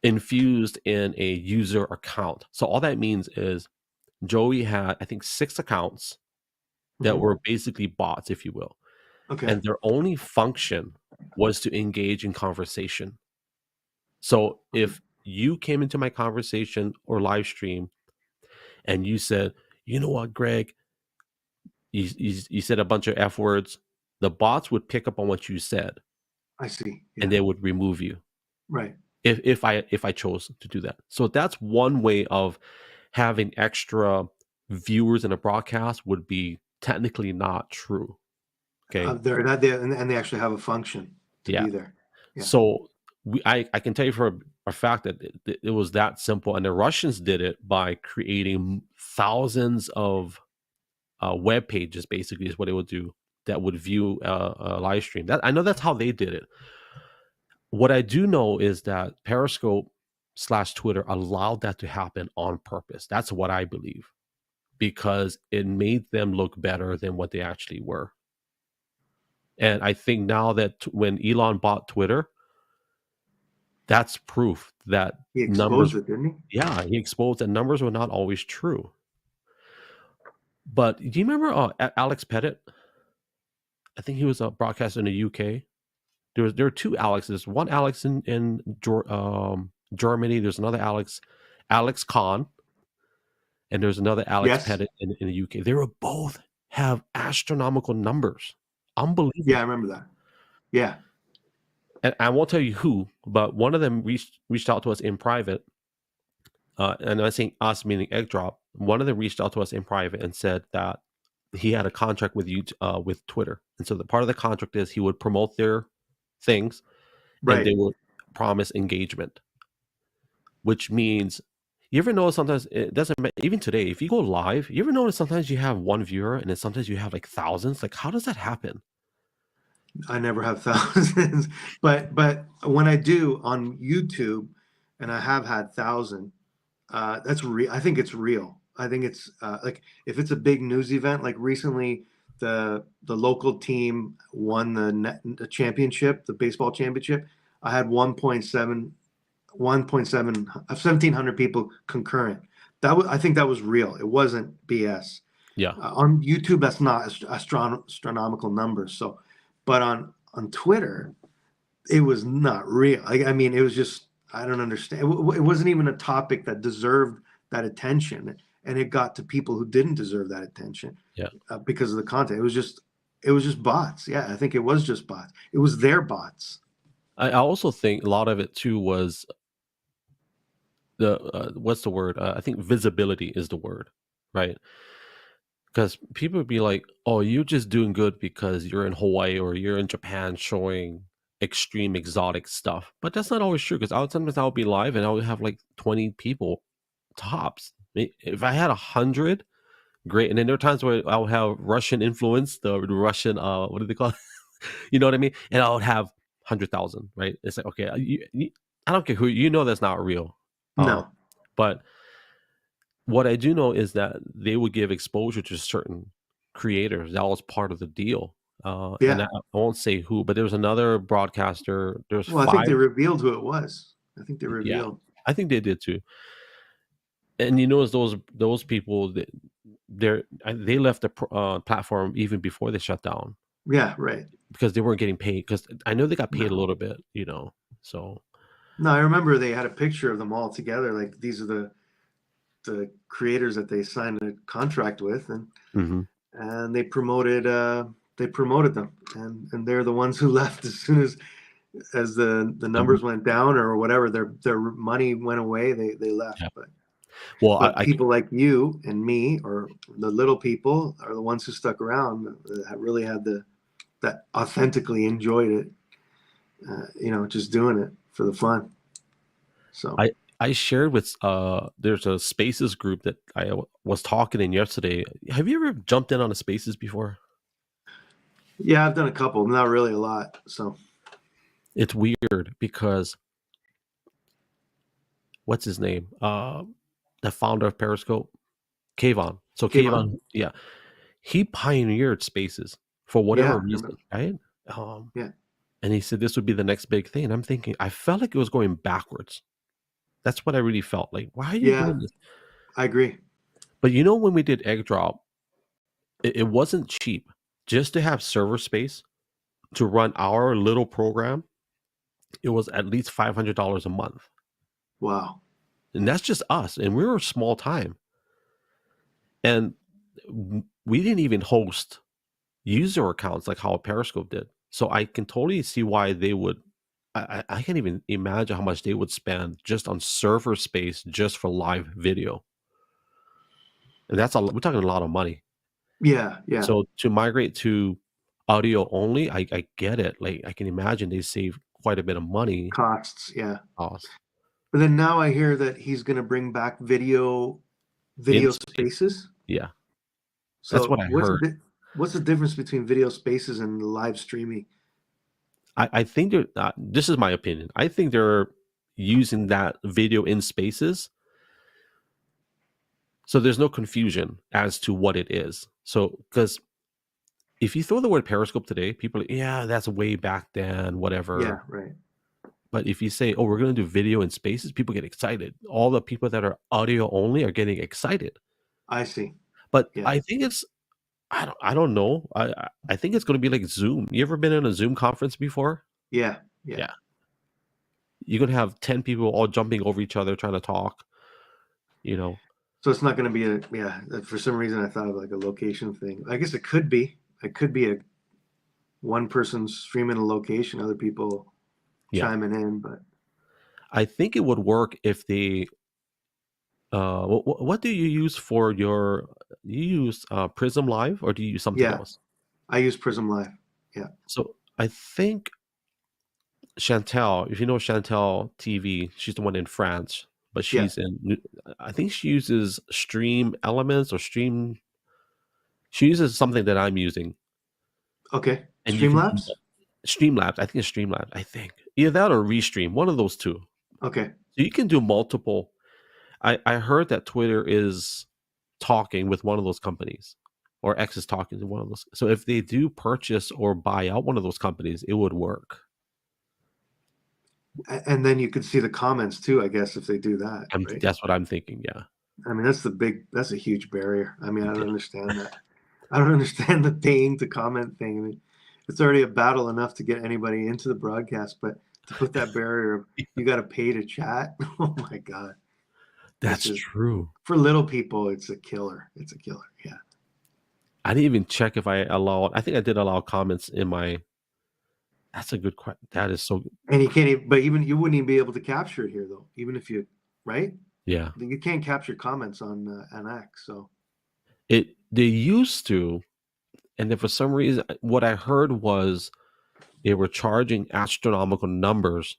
Infused in a user account. So all that means is Joey had, I think, 6 accounts that were basically bots, if you will. Okay. And their only function was to engage in conversation. So if you came into my conversation or live stream and you said, you know what, Greg, you said a bunch of F words, the bots would pick up on what you said. I see. Yeah. And they would remove you. Right. If I chose to do that. So that's one way of having extra viewers in a broadcast would be technically not true. Okay. They're not there, and they actually have a function to be there. Yeah. So I can tell you for a fact that it was that simple, and the Russians did it by creating thousands of web pages. Basically, is what it would do that would view a live stream. That I know that's how they did it. What I do know is that Periscope/Twitter allowed that to happen on purpose. That's what I believe, because it made them look better than what they actually were. And I think now that when Elon bought Twitter, that's proof that he exposed it, didn't he? Yeah, he exposed that numbers were not always true. But do you remember Alex Pettit? I think he was a broadcaster in the UK. There were 2 Alexes. One Alex in Germany. There's another Alex Kahn, and there's another Alex Pettit in the UK. They were both have astronomical numbers. Unbelievable. Yeah, I remember that. Yeah. And I won't tell you who, but one of them reached out to us in private. And I'm saying us, meaning Egg Drop. One of them reached out to us in private and said that he had a contract with with Twitter, and so the part of the contract is he would promote their things, and they would promise engagement. Which means, you ever notice sometimes it doesn't matter, even today, if you go live, you ever notice sometimes you have one viewer and then sometimes you have like thousands? Like, how does that happen? I never have thousands, but when I do on YouTube, and I have had 1,000, that's real. I think it's real. I think it's like if it's a big news event, like recently the local team won the championship, the baseball championship. I had 1.7 people concurrent. I think that was real. It wasn't BS. Yeah. On YouTube, that's not astronomical numbers. So, but on Twitter, it was not real. I mean, it was just, I don't understand. It wasn't even a topic that deserved that attention, and it got to people who didn't deserve that attention. Yeah. Because of the content. It was just bots. Yeah, I think it was just bots. It was their bots. I also think a lot of it too was the what's the word? I think visibility is the word, right? Because people would be like, "Oh, you're just doing good because you're in Hawaii or you're in Japan showing extreme exotic stuff." But that's not always true, because sometimes I'll be live and I would have like 20 people tops. If I had 100, great. And then there are times where I'll have Russian influence, the Russian what do they call it? You know what I mean? And I would have 100,000, right? It's like, okay, I don't care who, that's not real. No. But what I do know is that they would give exposure to certain creators. That was part of the deal. And I won't say who, but there was another broadcaster. There's I think they revealed who it was. I think they revealed. Yeah, I think they did too. And those people, they left the platform even before they shut down. Yeah, right. because they weren't getting paid. Because I know they got paid a little bit, So no, I remember they had a picture of them all together. Like these are the creators that they signed a contract with, and they promoted them, and they're the ones who left as soon as the numbers went down or whatever, their money went away. They left, yeah. but people like you and me, or the little people, are the ones who stuck around. That really had that authentically enjoyed it. Just doing it for the fun. So I shared with there's a Spaces group that I was talking in yesterday. Have you ever jumped in on a Spaces before? Yeah, I've done a couple, not really a lot. So it's weird because what's his name? The founder of Periscope, Kayvon. So Kayvon, yeah, he pioneered Spaces for whatever reason, right? Yeah. And he said this would be the next big thing. And I'm thinking, I felt like it was going backwards. That's what I really felt like. Why are you doing this? I agree. But when we did Egg Drop, it wasn't cheap. Just to have server space to run our little program, it was at least $500 a month. Wow. And that's just us. And we were small time. And we didn't even host user accounts like how Periscope did. So I can totally see why they would. I can't even imagine how much they would spend just on server space just for live video. And we're talking a lot of money. Yeah, yeah. So to migrate to audio only, I get it. Like I can imagine they save quite a bit of money. Costs. But then now I hear that he's going to bring back video spaces. Yeah. So that's what I heard. What's the difference between video spaces and live streaming? I think this is my opinion. I think they're using that video in spaces, so there's no confusion as to what it is. So, because if you throw the word Periscope today, people are like, yeah, that's way back then, whatever. Yeah, right. But if you say, oh, we're going to do video in spaces, people get excited. All the people that are audio only are getting excited. I see. But I think I don't know. I think it's going to be like Zoom. You ever been in a Zoom conference before? Yeah. You're going to have 10 people all jumping over each other trying to talk, So it's not going to be for some reason I thought of like a location thing. I guess it could be. It could be one person streaming a location, other people chiming in. But I think it would work if they. What do you use for your? You use Prism Live, or do you use something else? I use Prism Live. Yeah. So I think Chantel, if you know Chantel TV, she's the one in France, but she's in. I think she uses Stream Elements or Stream. She uses something that I'm using. Okay. And Streamlabs. Streamlabs. I think it's Streamlabs. I think either that or Restream. One of those two. Okay. So you can do multiple. I heard that Twitter is talking with one of those companies, or X is talking to one of those. So if they do purchase or buy out one of those companies, it would work. And then you could see the comments too, I guess, if they do that. Right? That's what I'm thinking. Yeah. I mean, that's a huge barrier. I mean, I don't understand that. I don't understand the paying to comment thing. I mean, it's already a battle enough to get anybody into the broadcast, but to put that barrier, you got to pay to chat. Oh my God. That's true. For little people, it's a killer. It's a killer. Yeah. I didn't even check if I allowed. I think I did allow comments in my. That's a good question. That is so good. And you can't even, but you wouldn't even be able to capture it here though, even if you, right? Yeah. You can't capture comments on X. So they used to, and then for some reason, what I heard was they were charging astronomical numbers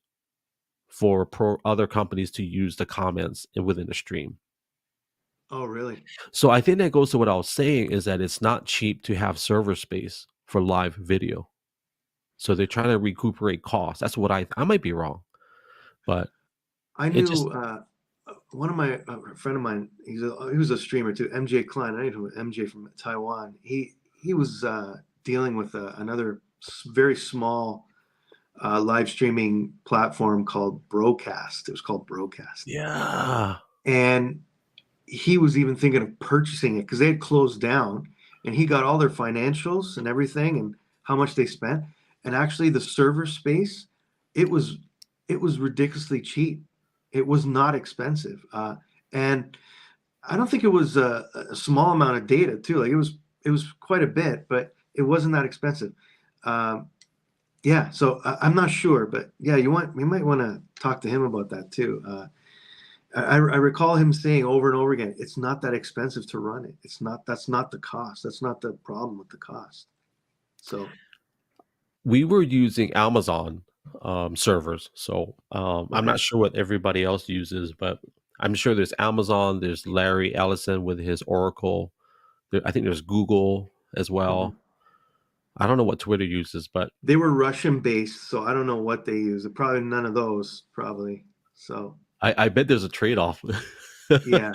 for other companies to use the comments within the stream. Oh, really? So I think that goes to what I was saying, is that it's not cheap to have server space for live video. So they're trying to recuperate costs. That's what I might be wrong, but I knew one of my a friend of mine. He was a streamer too, MJ Klein. I knew MJ from Taiwan. He was dealing with another very small live streaming platform called Broadcast. It was called Broadcast. Yeah. And he was even thinking of purchasing it because they had closed down, and he got all their financials and everything and how much they spent. and actually the server space, it was ridiculously cheap. It was not expensive, and I don't think it was a small amount of data too. Like it was quite a bit, but it wasn't that expensive. Yeah, so I'm not sure, but yeah, you might want to talk to him about that too. I recall him saying over and over again, it's not that expensive to run it. That's not the cost. That's not the problem with the cost. So we were using Amazon servers, so okay. I'm not sure what everybody else uses, but I'm sure there's Amazon, there's Larry Ellison with his Oracle. I think there's Google as well. Mm-hmm. I don't know what Twitter uses, but they were Russian based, so I don't know what they use. Probably none of those, probably. So I bet there's a trade-off. yeah.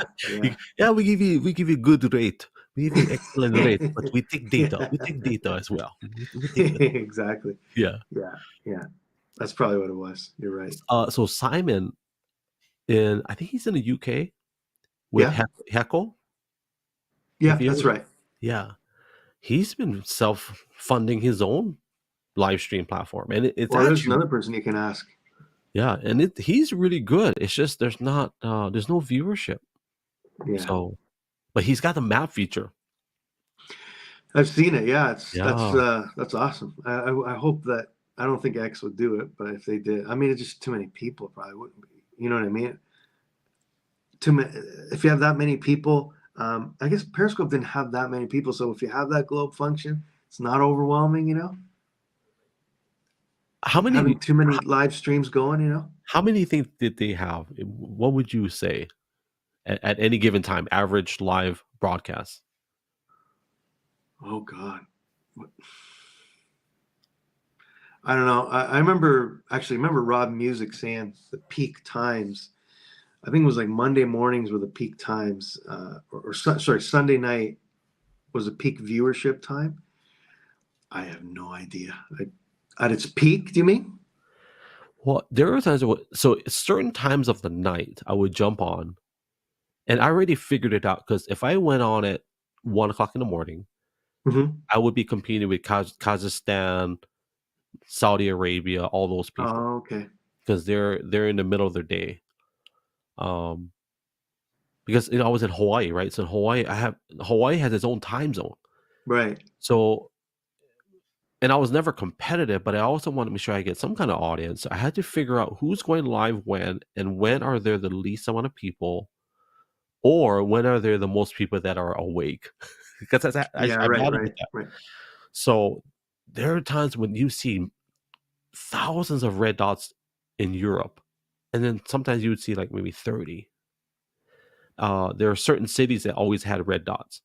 Yeah, we give you good rate. We give you excellent rate, but we take data. We take data as well. We take exactly. Yeah. That's probably what it was. You're right. So Simon, I think he's in the UK with Heckle. Yeah, that's right. Yeah, he's been self-funding his own live stream platform, and it's actually, there's another person you can ask. Yeah, and he's really good. It's just there's no viewership. Yeah. So, but he's got the map feature. I've seen it. Yeah, that's awesome. I hope that, I don't think X would do it, but if they did, I mean, it's just too many people. Probably wouldn't be. You know what I mean? If you have that many people, I guess Periscope didn't have that many people. So if you have that globe function, it's not overwhelming. You know. How many? Having too many live streams going. You know. How many things did they have? What would you say at any given time? Average live broadcast. Oh God. I don't know. I remember Rob Music saying the peak times. I think it was like Monday mornings were the peak times, sorry, Sunday night was a peak viewership time. I have no idea. At its peak, do you mean? Well, there are times so certain times of the night I would jump on, and I already figured it out because if I went on at 1 o'clock in the morning, I would be competing with Kazakhstan, Saudi Arabia, all those people. Oh, okay. Because they're in the middle of their day. Because I was in Hawaii, right? So in Hawaii has its own time zone. Right. So, and I was never competitive, but I also wanted to make sure I get some kind of audience. So I had to figure out who's going live when, and when are there the least amount of people, or when are there the most people that are awake. Because right. So there are times when you see thousands of red dots in Europe, and then sometimes you would see like maybe 30. There are certain cities that always had red dots.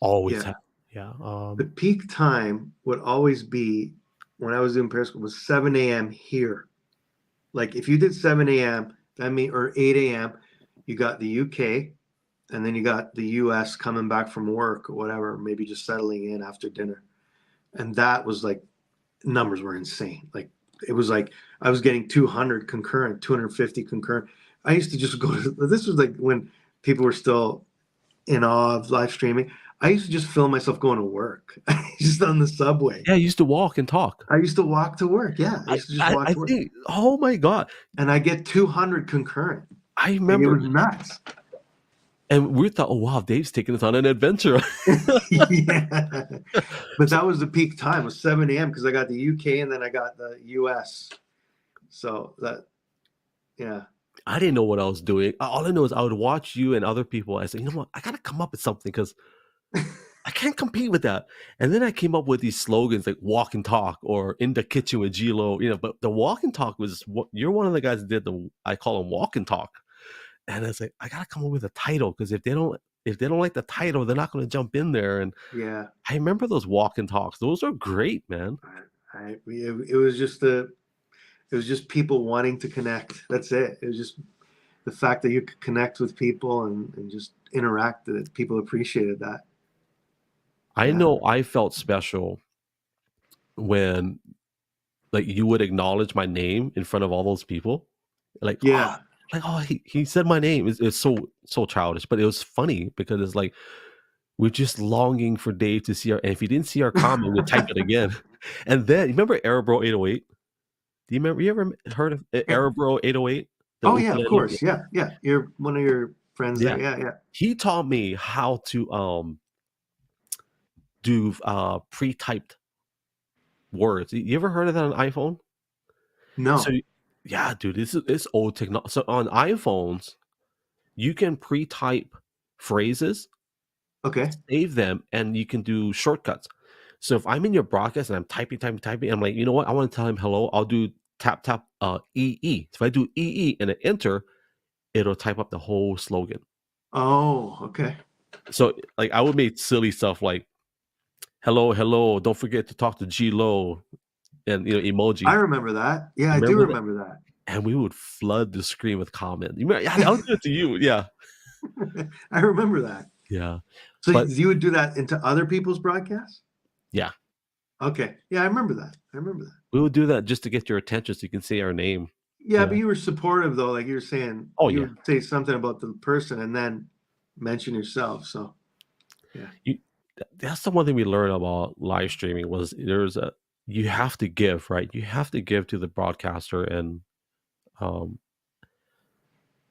Always had. Yeah. The peak time would always be, when I was doing Periscope, was 7 a.m. here. Like if you did 7 a.m., that mean, or 8 a.m., you got the UK, and then you got the US coming back from work or whatever, maybe just settling in after dinner. And that was like, numbers were insane. Like it was like I was getting 200 concurrent, 250 concurrent. I used to just go to, this was like when people were still in awe of live streaming. I used to just film myself going to work, just on the subway. Yeah, I used to walk and talk. I used to walk to work. Yeah, I used to just walk to work. Oh my God! And I get 200 concurrent. I remember, it was nuts. And we thought, oh wow, Dave's taking us on an adventure. Yeah, but that was the peak time. It was 7 a.m. because I got the UK and then I got the US. So that, yeah. I didn't know what I was doing. All I know is I would watch you and other people. I said, you know what? I got to come up with something because I can't compete with that. And then I came up with these slogans like walk and talk or in the kitchen with gLO, but the walk and talk was what you're one of the guys that did I call them walk and talk. And I was like, I got to come up with a title because if they don't like the title, they're not going to jump in there. And yeah, I remember those walk and talks. Those are great, man. It was just people wanting to connect. That's it. It was just the fact that you could connect with people and just interact, that people appreciated that. I know I felt special when like you would acknowledge my name in front of all those people. Like, yeah. He said my name. It's so childish, but it was funny because it's like we're just longing for Dave to see our. And if he didn't see our comment, we'd type it again. And then remember Aerobro 808? Do you remember? You ever heard of Aerobro 808? Oh yeah, of course. Yeah. You're one of your friends there. Yeah. He taught me how to do pre-typed words. You ever heard of that on iPhone? No. So yeah, dude, this is old technology. So on iPhones, you can pre-type phrases, okay, save them, and you can do shortcuts. So if I'm in your broadcast and I'm typing, I'm like, you know what? I want to tell him hello. I'll do tap EE. If I do EE and then enter, it'll type up the whole slogan. Oh, okay. So like I would make silly stuff like hello, don't forget to talk to gLO and emoji. I remember that. Yeah, I do remember that. And we would flood the screen with comments. You remember, I'll do it to you. Yeah. I remember that. Yeah. So you would do that into other people's broadcasts? Yeah. Okay. Yeah, I remember that. We would do that just to get your attention so you can say our name. Yeah, but you were supportive though, like you were saying. Oh, you would say something about the person and then mention yourself. So yeah. That's the one thing we learned about live streaming was you have to give, right? You have to give to the broadcaster and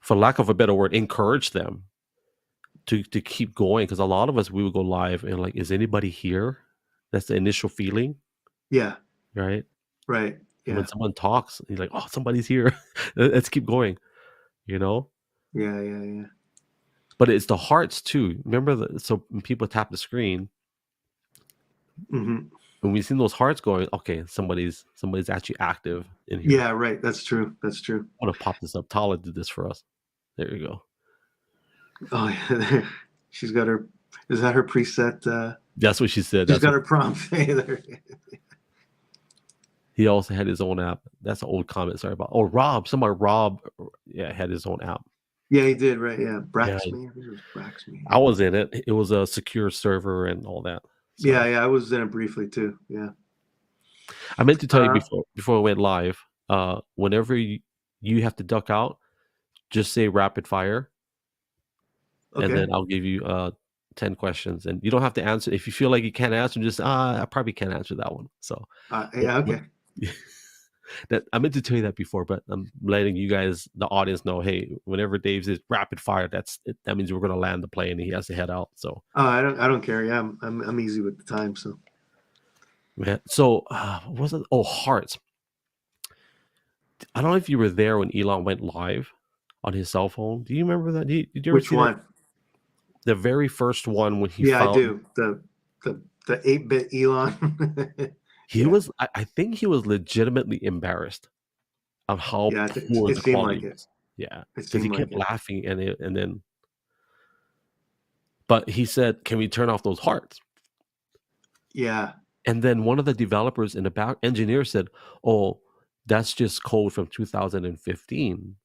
for lack of a better word, encourage them to keep going. Because a lot of us, we would go live and like, is anybody here? That's the initial feeling. Yeah. Right. Right. Yeah. And when someone talks, you're like, oh, somebody's here. Let's keep going. Yeah. But it's the hearts too. Remember so when people tap the screen, when we see those hearts going, okay, somebody's actually active in here. Yeah, right. That's true. I want to pop this up. Tala did this for us. There you go. Oh yeah, she's got her. Is that her preset? That's what she said. She's got her prompt there. He also had his own app. That's an old comment. Sorry about. Oh, Rob. Yeah, had his own app. Yeah, he did. Right. Yeah, Braxme. I was in it. It was a secure server and all that. So. Yeah, I was in it briefly too. Yeah. I meant to tell you before I went live. Whenever you have to duck out, just say rapid fire, and then I'll give you 10 questions, and you don't have to answer. If you feel like you can't answer, just I probably can't answer that one. So yeah, okay. That I meant to tell you that before, but I'm letting you guys, the audience, know. Hey, whenever Dave says rapid fire, that means we're going to land the plane and he has to head out. So I don't care. Yeah, I'm easy with the time. So man, so what was it? Oh, hearts. I don't know if you were there when Elon went live on his cell phone. Do you remember that? Did you ever Which see one? That? The very first one when he found... I do. The 8-bit Elon. He was. I think he was legitimately embarrassed of how poor the quality was. Yeah, because he kept laughing and then. But he said, "Can we turn off those hearts?" Yeah. And then one of the developers in the back, engineer, said, "Oh, that's just code from 2015.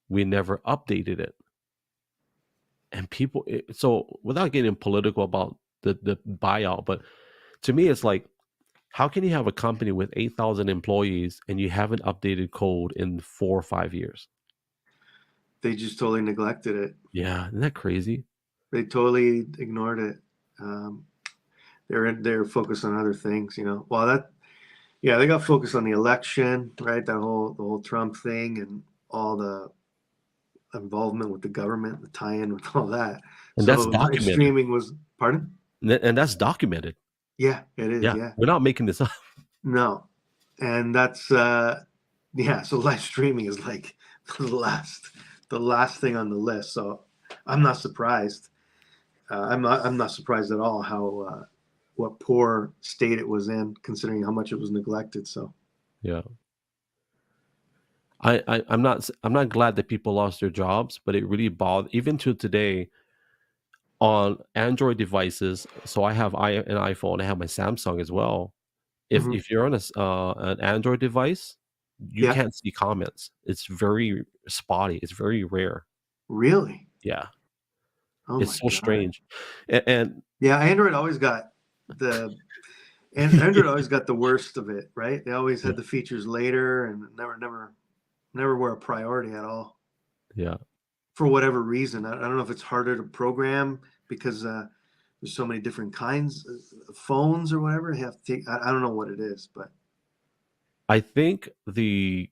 We never updated it." And people, so without getting political about the buyout, but to me, it's like, how can you have a company with 8,000 employees and you haven't updated code in 4 or 5 years? They just totally neglected it. Yeah, isn't that crazy? They totally ignored it. They're focused on other things, Well, they got focused on the election, right? The whole Trump thing and all the involvement with the government, the tie-in with all that. And so that's documented. Streaming was, pardon? And that's documented. Yeah, it is. Yeah. We're not making this up. No. And that's so live streaming is like the last thing on the list. So I'm not surprised. I'm not surprised at all how what poor state it was in, considering how much it was neglected. So yeah. I'm not glad that people lost their jobs, but it really bothered, even to today, on Android devices. So I have an iPhone. I have my Samsung as well. If you're on an Android device, you can't see comments. It's very spotty. It's very rare. Really? Yeah. Oh, it's so strange. And Android always got Android always got the worst of it, right? They always had the features later and never were a priority at all. Yeah. For whatever reason. I don't know if it's harder to program because there's so many different kinds of phones or whatever. You have to take, I don't know what it is, but I think the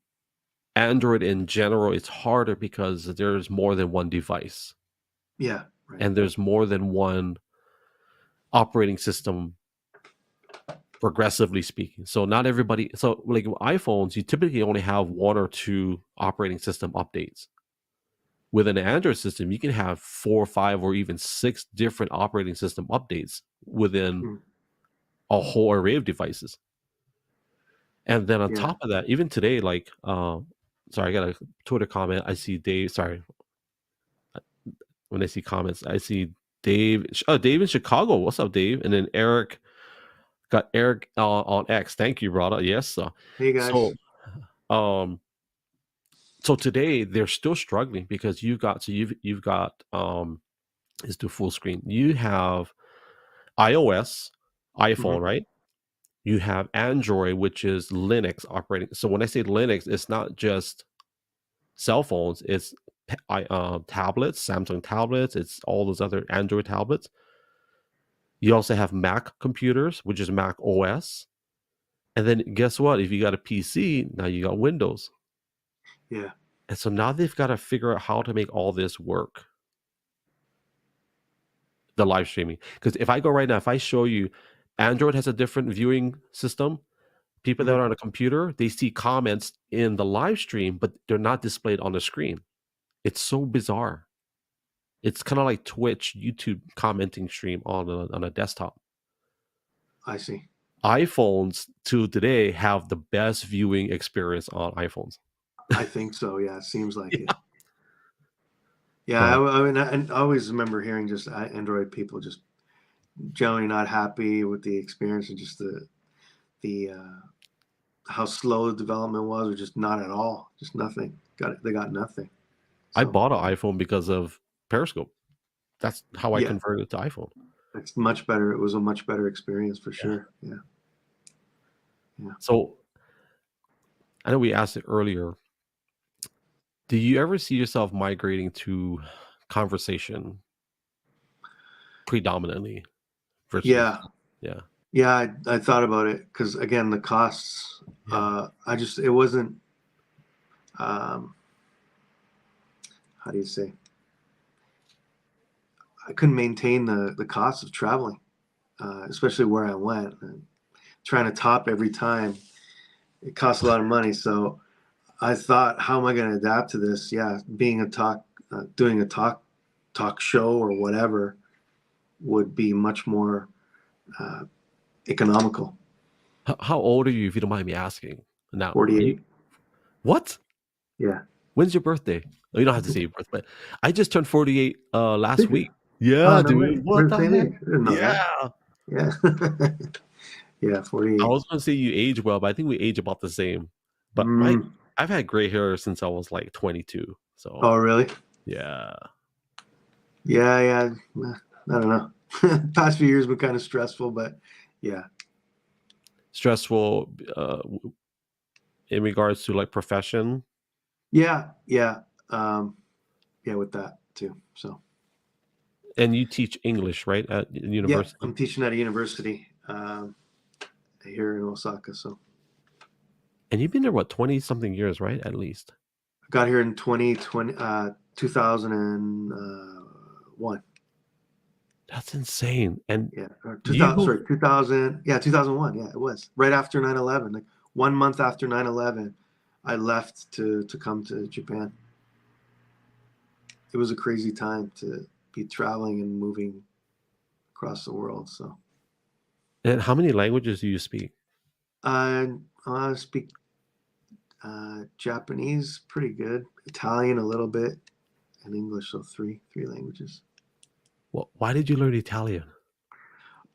Android in general is harder because there's more than one device. Yeah, right. And there's more than one operating system, progressively speaking. So not everybody. So like iPhones, you typically only have 1 or 2 operating system updates. With an Android system, you can have 4 or 5 or even 6 different operating system updates within a whole array of devices. And then on top of that, even today, like, sorry, I got a Twitter comment. I see Dave. Sorry, when I see comments, I see Dave. Oh, Dave in Chicago. What's up, Dave? And then Eric. Got Eric on X. Thank you, Braddah. Yes. Hey guys. So today they're still struggling because you've got let's do full screen. You have iOS, iPhone, right? You have Android, which is Linux operating. So when I say Linux, it's not just cell phones, it's tablets, Samsung tablets, it's all those other Android tablets. You also have Mac computers, which is Mac OS. And then guess what? If you got a PC, now you got Windows. Yeah. And so now they've got to figure out how to make all this work. The live streaming. Because if I go right now, if I show you Android has a different viewing system, people that are on a computer, they see comments in the live stream, but they're not displayed on the screen. It's so bizarre. It's kind of like Twitch, YouTube commenting stream on a desktop. I see. iPhones to today have the best viewing experience on iPhones. I think so. Yeah, it seems like it. Yeah, I mean, I always remember hearing just Android people just generally not happy with the experience and just the how slow the development was, or just not at all, just nothing. They got nothing. So, I bought an iPhone because of Periscope. That's how I converted to iPhone. It's much better. It was a much better experience for sure. Yeah. So I know we asked it earlier. Do you ever see yourself migrating to conversation predominantly? Versus, yeah. I thought about it because again, the costs. It wasn't. How do you say? I couldn't maintain the cost of traveling, especially where I went. And trying to top every time, it costs a lot of money. So I thought, how am I going to adapt to this? Yeah, being doing a talk show or whatever would be much more economical. How old are you, if you don't mind me asking? Now, 48. What? Yeah. When's your birthday? You don't have to say your birthday. I just turned 48 last week. Yeah, dude. What the heck? Yeah. Yeah, 48. I was going to say you age well, but I think we age about the same. But I've had gray hair since I was like 22. So. Oh, really? Yeah. Yeah. I don't know. Past few years have been kind of stressful, but yeah. Stressful in regards to like profession? Yeah. With that too. So. And you teach English, right, at university? Yeah, I'm teaching at a university here in Osaka. So. And you've been there, what, 20-something years, right, at least? I got here in 2001. That's insane. And 2000. Yeah, 2001. Yeah, it was right after 9/11. Like 1 month after 9/11, I left to come to Japan. It was a crazy time to be traveling and moving across the world. So. And how many languages do you speak? I speak Japanese pretty good, Italian a little bit, and English. So three languages. Well, why did you learn Italian?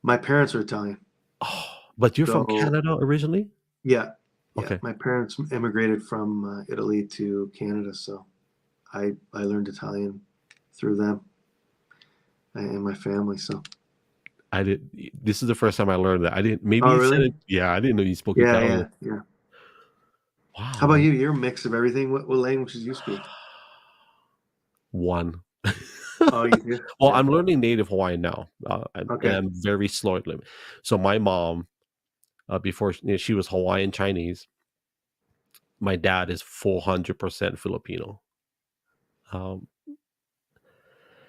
My parents are Italian. Oh, but you're from Canada originally? Yeah. Okay. My parents immigrated from Italy to Canada, so I learned Italian through them and my family. So this is the first time I learned that. I didn't. Maybe you said it. Yeah, I didn't know you spoke Italian. Yeah. Wow. How about you? You're a mix of everything. What languages do you speak? One. Oh, you do? Well, Yeah. I'm learning native Hawaiian now. Okay. I'm very slow at learning. So my mom, before she was Hawaiian Chinese, my dad is 400% Filipino. Um,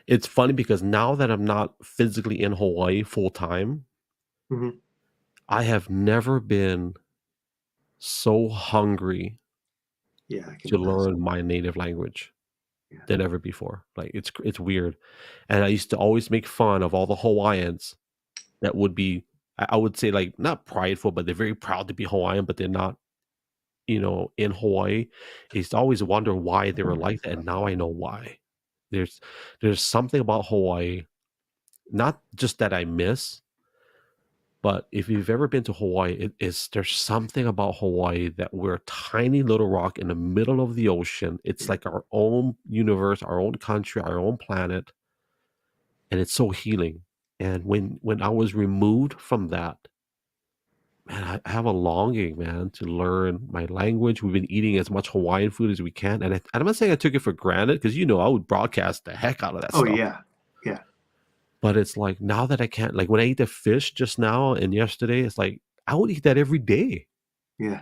it's funny because now that I'm not physically in Hawaii full time, Hmm. I have never been so hungry Yeah, I can to imagine. learn my native language Yeah. than ever before. Like it's weird. And I used to always make fun of all the Hawaiians that would be I would say like not prideful, but they're very proud to be Hawaiian, but they're not, in Hawaii. I used to always wonder why they were like that, and now I know why. There's there's something about Hawaii, not just that I miss, but if you've ever been to Hawaii, there's something about Hawaii that we're a tiny little rock in the middle of the ocean. It's like our own universe, our own country, our own planet, and it's so healing. And when I was removed from that, man, I have a longing, man, to learn my language. We've been eating as much Hawaiian food as we can, and I'm not saying I took it for granted because I would broadcast the heck out of that Oh, stuff. yeah. Yeah. But it's like now that I can't, like when I ate the fish just now and yesterday, it's like I would eat that every day. Yeah.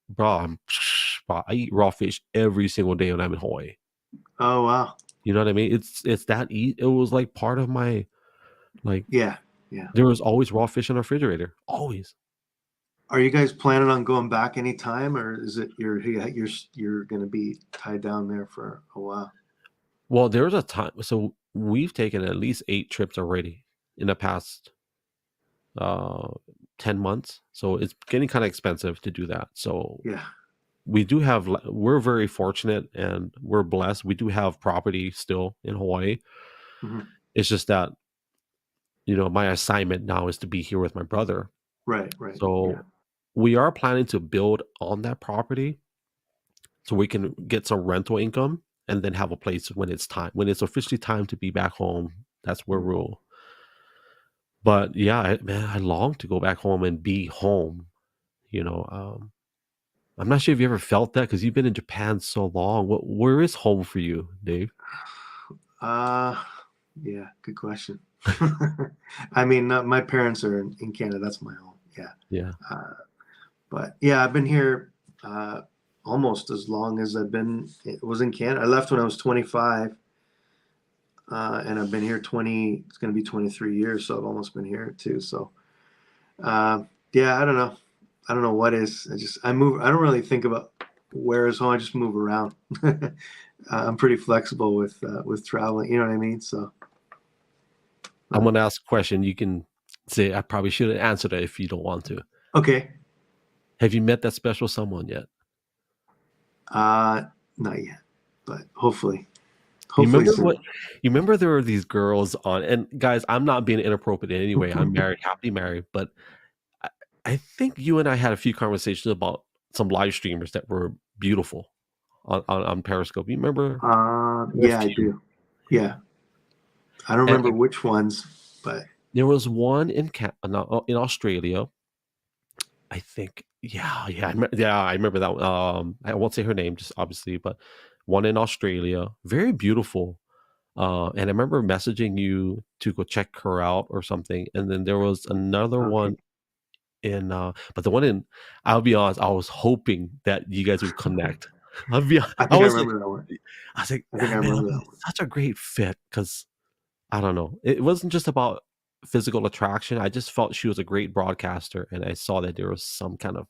Bro, bro, I eat raw fish every single day when I'm in Hawaii. Oh, wow. You know what I mean? It's that it was like part of my like. Yeah. Yeah. There was always raw fish in the refrigerator, always. Are you guys planning on going back anytime, or is it you're going to be tied down there for a while? Well, there was a time. So we've taken at least 8 trips already in the past uh 10 months. So it's getting kind of expensive to do that. So Yeah. we're very fortunate and we're blessed. We do have property still in Hawaii. Hmm. It's just that, my assignment now is to be here with my brother. Right. Right. Yeah. So we are planning to build on that property so we can get some rental income and then have a place when it's officially time to be back home. That's where Mhm. we'll. But yeah, man, I long to go back home and be home. You know, I'm not sure if you ever felt that because you've been in Japan so long. Where is home for you, Dave? Uh, yeah. Good question. I mean, my parents are in Canada. That's my home. Yeah. Yeah, But yeah, I've been here almost as long as it was in Canada. I left when I was 25, and I've been here 20. It's going to be 23 years, so I've almost been here too. So uh, yeah, I don't know. I don't know what is. I move. I don't really think about where is home. I just move around. I'm pretty flexible with traveling. You know what I mean? So I'm gonna ask a question. You can say I probably shouldn't answer that if you don't want to. okay. Have you met that special someone yet? Not yet, but hopefully, You hopefully remember soon. you remember there were these girls on, and guys, I'm not being inappropriate in any way. I'm married, happily married, but I, I think you and I had a few conversations about some live streamers that were beautiful on Periscope. You remember? A Yeah, I few. do. Yeah. I don't And remember which ones, but there was one in Australia. I think, I remember that one. I won't say her name, just obviously, but one in Australia, very beautiful. And I remember messaging you to go check her out or something. And then there was another okay. one but the one in, I'll be honest, I was hoping that you guys would connect. I I think I was like, remember that one. I think I ah, man, that'd remember be that one. such a great fit because I don't know. It wasn't just about physical attraction. I just felt she was a great broadcaster, and I saw that there was some kind of,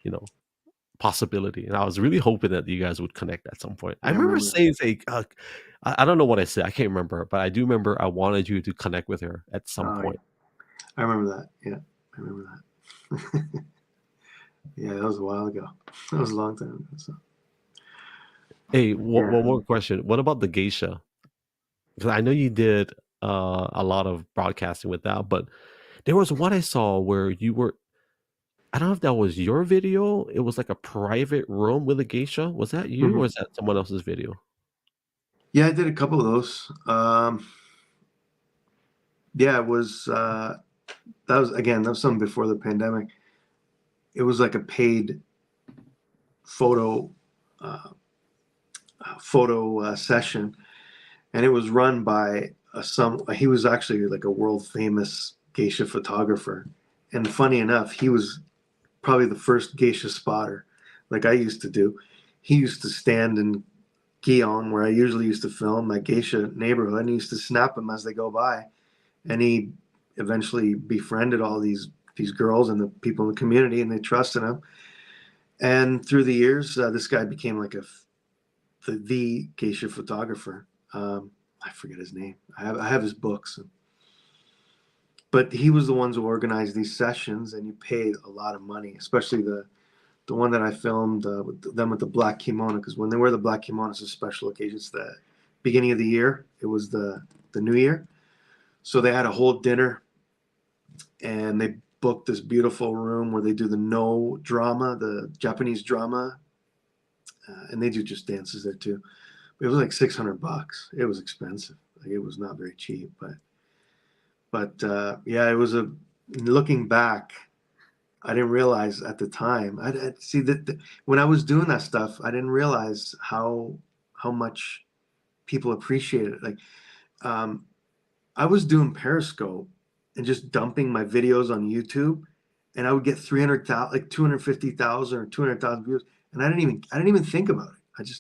you know, possibility, and I was really hoping that you guys would connect at some point. I Yeah, I remember remember that. saying, I don't know what I said. I can't remember, but I do remember I wanted you to connect with her at some Oh, yeah. point. I remember that. Yeah, I remember that. Yeah, that was a while ago. That was a long time ago. So Hey, yeah. one more question. What about the geisha? Because I know you did a lot of broadcasting with that, but there was one I saw where you were. I don't know if that was your video. It was like a private room with a geisha. Was that you, or Hmm. is that someone else's video? Yeah, I did a couple of those. Yeah, it was that was something before the pandemic. It was like a paid photo session, and it was run by he was actually like a world famous geisha photographer. And funny enough, he was probably the first geisha spotter, like I used to do. He used to stand in Gyeong, where I usually used to film, my geisha neighborhood, and he used to snap them as they go by. And he eventually befriended all these girls and the people in the community, and they trusted him. And through the years, this guy became like the geisha photographer. I forget his name. I have his books, but he was the ones who organized these sessions, and you paid a lot of money, especially the one that I filmed with them with the black kimono, because when they wear the black kimono, it's a special occasion. It's the beginning of the year. It was the new year, so they had a whole dinner, and they booked this beautiful room where they do the no drama, the Japanese drama, and they do just dances there too. It was like $600. It was expensive. Like, it was not very cheap, but yeah, it was looking back, I didn't realize at the time. I see that when I was doing that stuff, I didn't realize how much people appreciated it. Like, I was doing Periscope and just dumping my videos on YouTube, and I would get 300,000, like 250,000 or 200,000 views, and I didn't even think about it.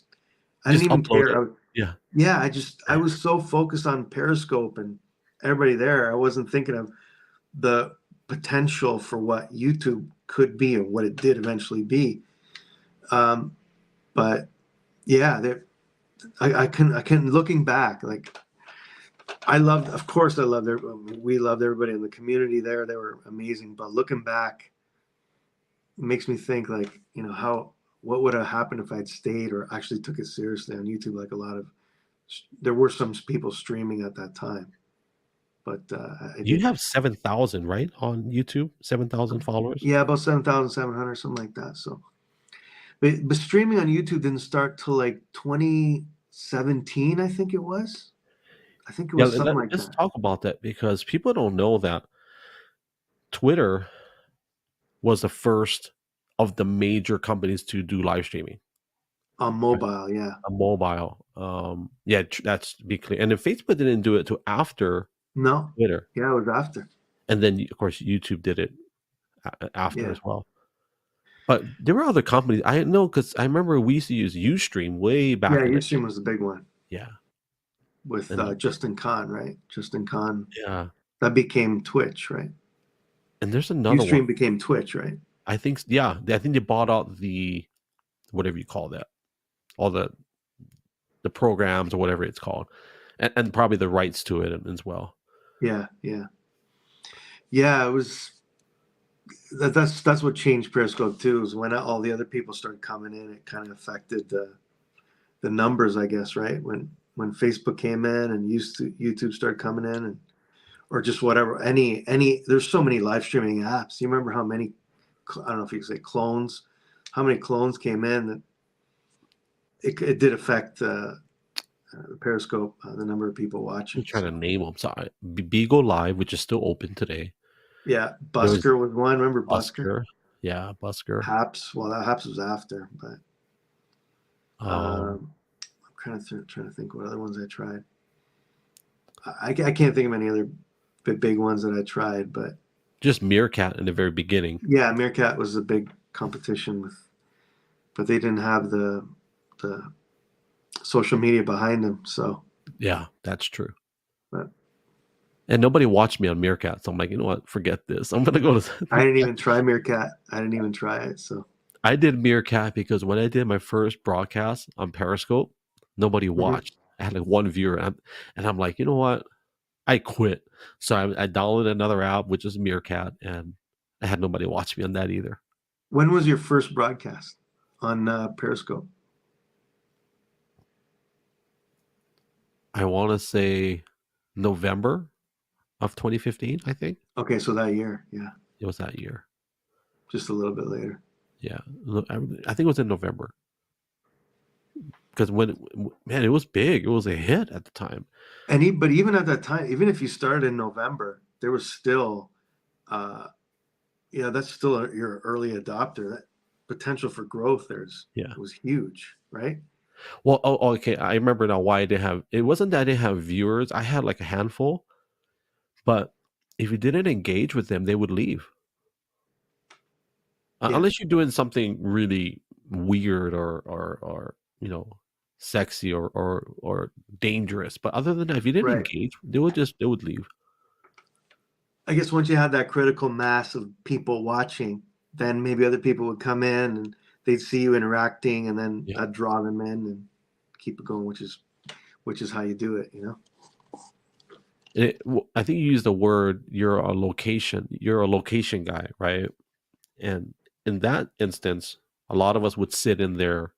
I didn't even care. Yeah. I was so focused on Periscope and everybody there. I wasn't thinking of the potential for what YouTube could be and what it did eventually be. But yeah, I can looking back, like we loved everybody in the community there. They were amazing. But looking back, it makes me think, like, what would have happened if I'd stayed or actually took it seriously on YouTube. Like, there were some people streaming at that time, but you have 7,000, right, on YouTube? 7,000 followers. Yeah, about 7,700, something like that. So, but streaming on YouTube didn't start till like 2017, I think it was. I think it was something like that. Let's talk about that, because people don't know that Twitter was the first of the major companies to do live streaming on mobile. Right? Yeah, on mobile. Yeah, that's to be clear. And then Facebook didn't do it till after. No, Twitter. Yeah, it was after. And then, of course, YouTube did it after as well. But there were other companies. I know, because I remember we used to use Ustream way back. Yeah, Ustream was the big one. Yeah. With Justin Kahn, right? Justin Kahn. Yeah. That became Twitch, right? And there's another one. Ustream became Twitch, right? I think, yeah. I think they bought out the, whatever you call that, all the programs or whatever it's called, and probably the rights to it as well. Yeah. It was. That's what changed Periscope too. Is when all the other people started coming in, it kind of affected the numbers, I guess, right? When Facebook came in and YouTube started coming in, or just whatever. There's so many live streaming apps. You remember how many? I don't know if you could say clones. How many clones came in that it did affect Periscope, the number of people watching. I'm trying to name them. So Bigo Live, which is still open today. Yeah, Busker was one. Remember Busker? Yeah, Busker. Haps. Well, that Haps was after, but I'm trying to think what other ones I tried. I can't think of any other big ones that I tried, but just Meerkat in the very beginning. Yeah, Meerkat was a big competition with, but they didn't have the social media behind them. So yeah, that's true. But and nobody watched me on Meerkat, so I'm like, you know what? Forget this. I'm gonna go to. I didn't even try Meerkat. I didn't even try it. So I did Meerkat because when I did my first broadcast on Periscope, nobody watched. I had like one viewer, and I'm like, you know what? I quit. So I downloaded another app, which is Meerkat, and I had nobody watch me on that either. When was your first broadcast on Periscope? I want to say November of 2015, I think. Okay, so that year, yeah. It was that year. Just a little bit later. Yeah, I think it was in November. Because it was big. It was a hit at the time. But even at that time, even if you started in November, there was still, that's still your early adopter. That potential for growth was huge, right? Well, okay. I remember now why I didn't have. It wasn't that I didn't have viewers. I had like a handful, but if you didn't engage with them, they would leave. Yeah. Unless you're doing something really weird or sexy or dangerous. But other than that, if you didn't Right. engage, they would leave. I guess once you had that critical mass of people watching, then maybe other people would come in and they'd see you interacting, and then Yeah. that'd draw them in and keep it going, which is how you do it, you know? I think you used the word you're a location guy, right? And in that instance, a lot of us would sit in there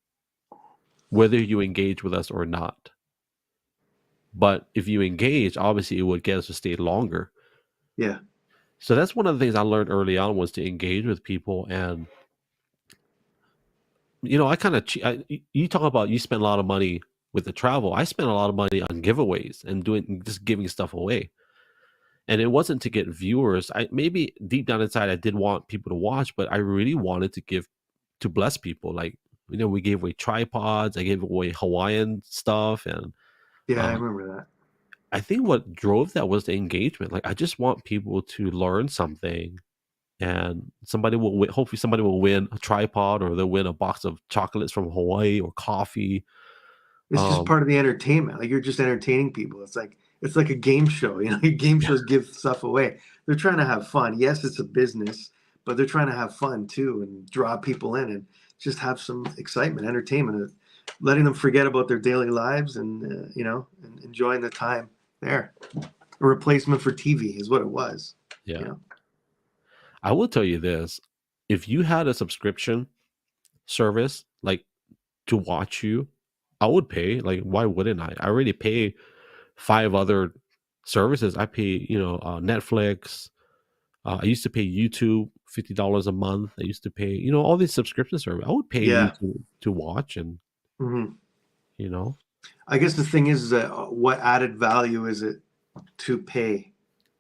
whether you engage with us or not. But if you engage, obviously it would get us to stay longer. Yeah. So that's one of the things I learned early on, was to engage with people. And I kind of you talk about you spend a lot of money with the travel. I spent a lot of money on giveaways and just giving stuff away. And it wasn't to get viewers. Maybe deep down inside I did want people to watch, but I really wanted to bless people. Like, we gave away tripods. I gave away Hawaiian stuff, and Yeah, I remember that. I think what drove that was the engagement. Like, I just want people to learn something, and hopefully somebody will win a tripod, or they'll win a box of chocolates from Hawaii, or coffee. It's just part of the entertainment. Like, you're just entertaining people. It's like a game show. Game shows give stuff away. They're trying to have fun. Yes, it's a business, but they're trying to have fun too and draw people in and just have some excitement, entertainment, letting them forget about their daily lives and and enjoying the time there. A replacement for TV is what it was. Yeah. I will tell you this: if you had a subscription service like to watch you, I would pay. Like, why wouldn't I? I already pay 5 other services. I pay, Netflix. I used to pay YouTube $50 a month. I used to pay, all these subscription services. I would pay you to watch, and I guess the thing is that what added value is it to pay?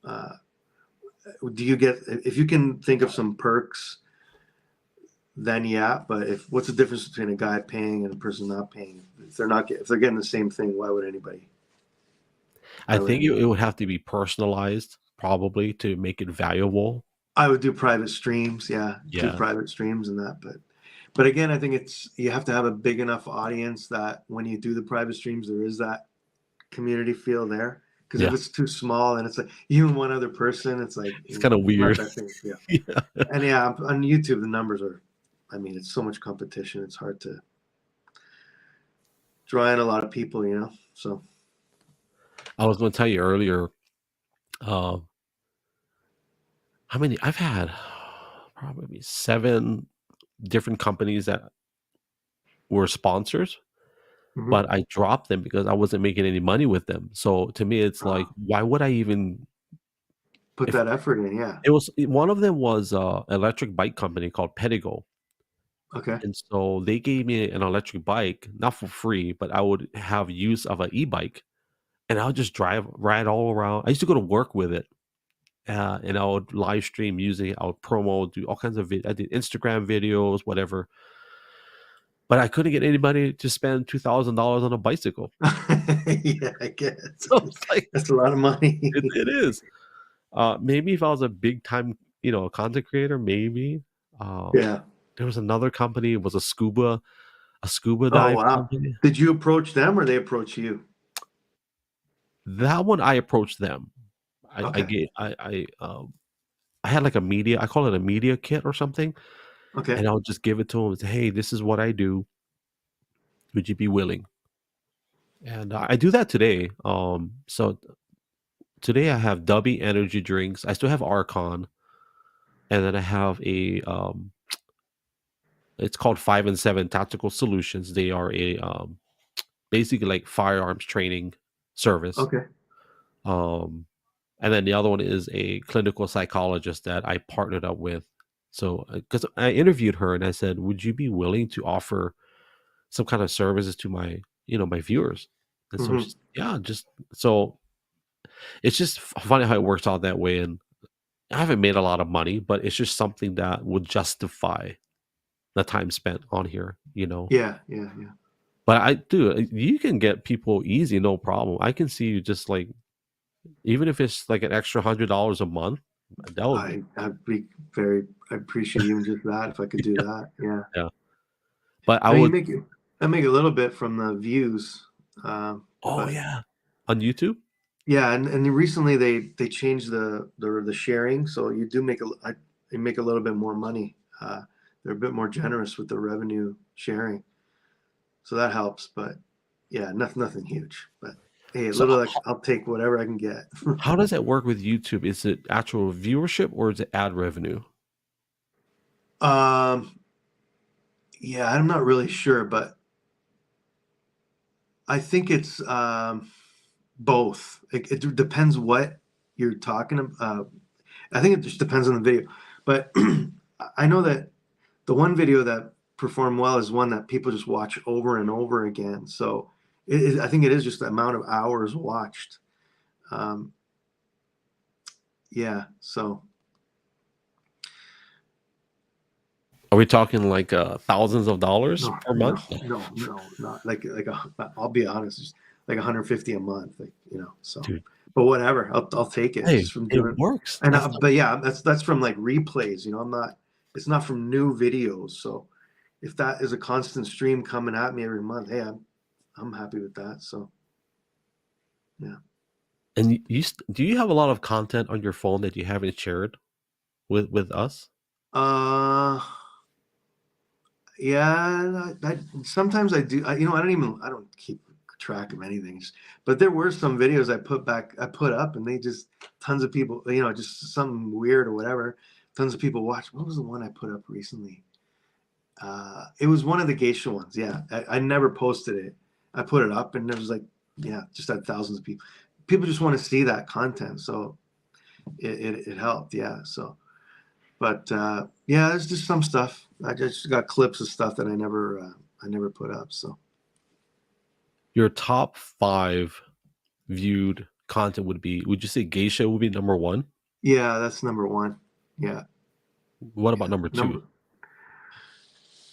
Do you get, if you can think of some perks, then yeah, but what's the difference between a guy paying and a person not paying? If they're getting the same thing, why would anybody? I think it would have to be personalized, probably, to make it valuable. I would do private streams, do private streams and that, but again, I think you have to have a big enough audience that when you do the private streams, there is that community feel there. Because if it's too small and it's like you and one other person, it's like it's kind of weird. Yeah. And on YouTube, the numbers are, it's so much competition. It's hard to draw in a lot of people, so. I was going to tell you earlier, how many I've had, probably 7 different companies that were sponsors, but I dropped them because I wasn't making any money with them. So to me, it's like, why would I even put that effort in? Yeah. It was one of them was electric bike company called Pedigo. Okay. And so they gave me an electric bike, not for free, but I would have use of an e-bike, and I would just ride all around. I used to go to work with it, and I would live stream using it. I would promo, do all kinds of I did Instagram videos, whatever. But I couldn't get anybody to spend $2,000 on a bicycle. Yeah, I guess. So it's like, that's a lot of money. It is. Maybe if I was a big time, content creator, maybe. Yeah. There was another company. It was a scuba dive company. Did you approach them or they approach you? That one I approached them. Okay. I had like a media. I call it a media kit or something. Okay. And I'll just give it to them and say, "Hey, this is what I do. Would you be willing?" And I do that today. So today I have Dubby energy drinks. I still have Archon, and then I have a it's called 5 and 7 Tactical Solutions. They are a basically like firearms training service. Okay. And then the other one is a clinical psychologist that I partnered up with. So, because I interviewed her and I said, "Would you be willing to offer some kind of services to my, my viewers?" And so, so it's just funny how it works out that way. And I haven't made a lot of money, but it's just something that would justify the time spent on here, Yeah. But you can get people easy, no problem. I can see you just like, even if it's like an extra $100 a month, that would be. I appreciate even just that if I could do that. Yeah. Yeah. But I mean, I make a little bit from the views. Oh but, yeah, on YouTube. Yeah, and recently they changed the sharing, so you do make you make a little bit more money. They're a bit more generous with the revenue sharing, so that helps. But yeah, nothing huge. But hey, So I'll take whatever I can get. how does it work with YouTube? Is it actual viewership or is it ad revenue? Yeah, I'm not really sure, but I think it's both. It depends what you're talking about. I think it just depends on the video. But I know that the one video that performed well is one that people just watch over and over again. So I think it is just the amount of hours watched. Yeah. So Are we talking like thousands of dollars per month? no, not I'll be honest, just like 150 a month, so. Dude, But whatever, I'll take it hey, just from it doing. works. And but yeah, that's from like replays. It's not from new videos. So if that is a constant stream coming at me every month, hey, I'm happy with that. So yeah. And do you have a lot of content on your phone that you haven't shared with us? Yeah, sometimes I do. I don't keep track of anything. But there were some videos I put up, and they just tons of people. Just something weird or whatever. Tons of people watch. What was the one I put up recently? It was one of the geisha ones. Yeah, I never posted it. I put it up, and it was like, yeah, just had thousands of people. People just want to see that content, so it helped. Yeah, so. But yeah, there's just some stuff. I just got clips of stuff that I never put up. So Your top 5 viewed content would you say geisha would be number 1? yeah, that's number 1. Yeah. What about number 2?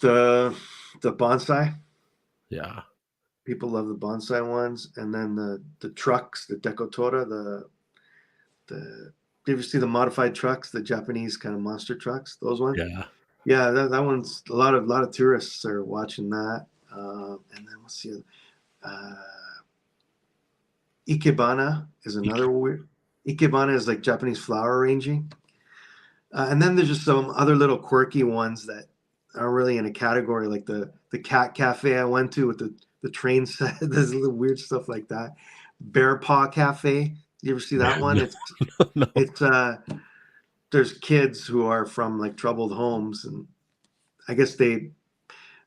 The bonsai. Yeah. People love the bonsai ones, and then the trucks, the decotora, the. Do you ever see the modified trucks, the Japanese kind of monster trucks? Those ones. Yeah. Yeah, that one's a lot of tourists are watching that. And then what's the other? Ikebana is another weird. Ikebana is like Japanese flower arranging. And then there's just some other little quirky ones that are really in a category, like the cat cafe I went to with the train set. There's little weird stuff like that. Bear Paw Cafe. You ever see that one? No. It's there's kids who are from like troubled homes, and I guess they're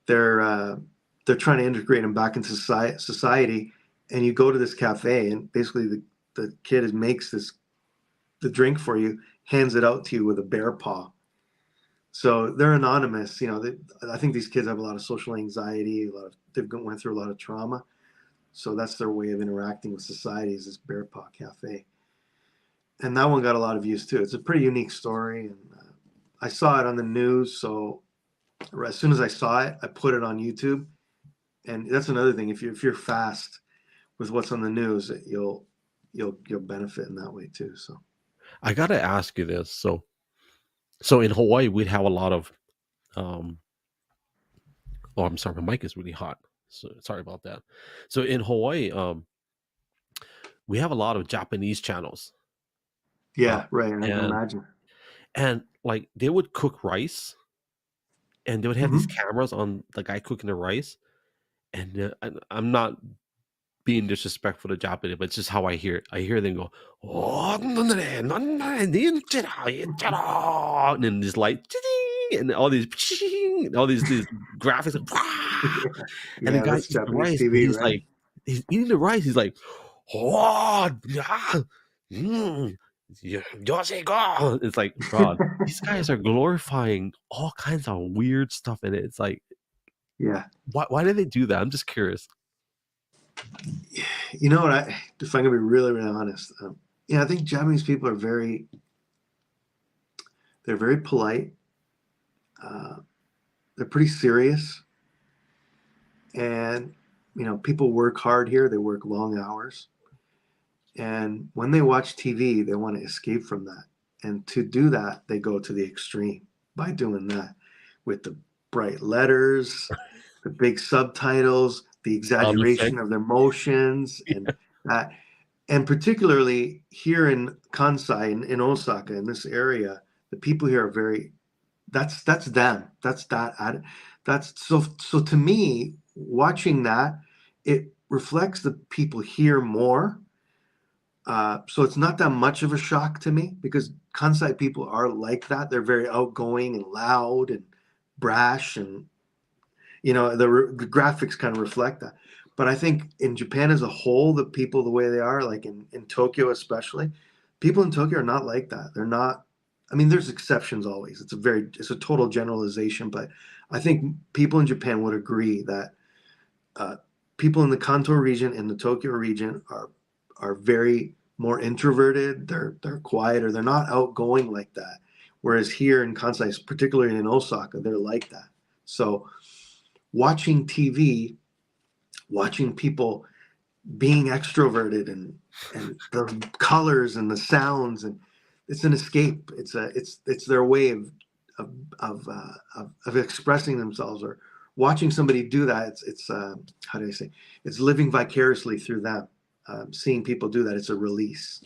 trying to integrate them back into society. And you go to this cafe, and basically the kid makes the drink for you, hands it out to you with a bear paw. So they're anonymous. I think these kids have a lot of social anxiety. They've went through a lot of trauma. So that's their way of interacting with society, is this bear paw cafe. And that one got a lot of views too. It's a pretty unique story. And I saw it on the news. So as soon as I saw it, I put it on YouTube. And that's another thing. If you're fast with what's on the news, you'll benefit in that way too. So I gotta ask you this. So in Hawaii, we'd have a lot of oh, I'm sorry, my mic is really hot. So sorry about that. So in Hawaii, we have a lot of Japanese channels. Yeah, right. I can and imagine. and like they would cook rice, and they would have these cameras on the guy cooking the rice, and I'm not being disrespectful to Japanese, but it's just how I hear it. I hear them go, "Oh, and then this light, and all these graphics, and the Yeah, guy that's eats the Japanese rice, and TV, he's right? like, he's eating the rice, he's like, oh, yeah, it's like, God, these guys are glorifying all kinds of weird stuff in it. It's like, Yeah. why do they do that? I'm just curious. You know what? If I'm gonna be really, really honest, I think Japanese people are they're very polite. They're pretty serious, and people work hard here. They work long hours. And when they watch TV, they want to escape from that. And to do that, they go to the extreme by doing that with the bright letters, the big subtitles, the exaggeration of their motions, and that. And particularly here in Kansai, in Osaka, in this area, the people here are very. That's them. That's so to me, watching that, it reflects the people here more. So it's not that much of a shock to me because Kansai people are like that. They're very outgoing and loud and brash, and the graphics kind of reflect that. But I think in Japan as a whole, the people the way they are, like in Tokyo especially, people in Tokyo are not like that. They're not. I mean, there's exceptions always. It's a total generalization, but I think people in Japan would agree that people in the Kanto region and the Tokyo region are very more introverted. They're quieter. They're not outgoing like that. Whereas here in Kansai, particularly in Osaka, they're like that. So watching TV, watching people being extroverted and the colors and the sounds, and it's an escape. It's their way of expressing themselves, or watching somebody do that. It's how do I say? It's living vicariously through them. Seeing people do that, it's a release.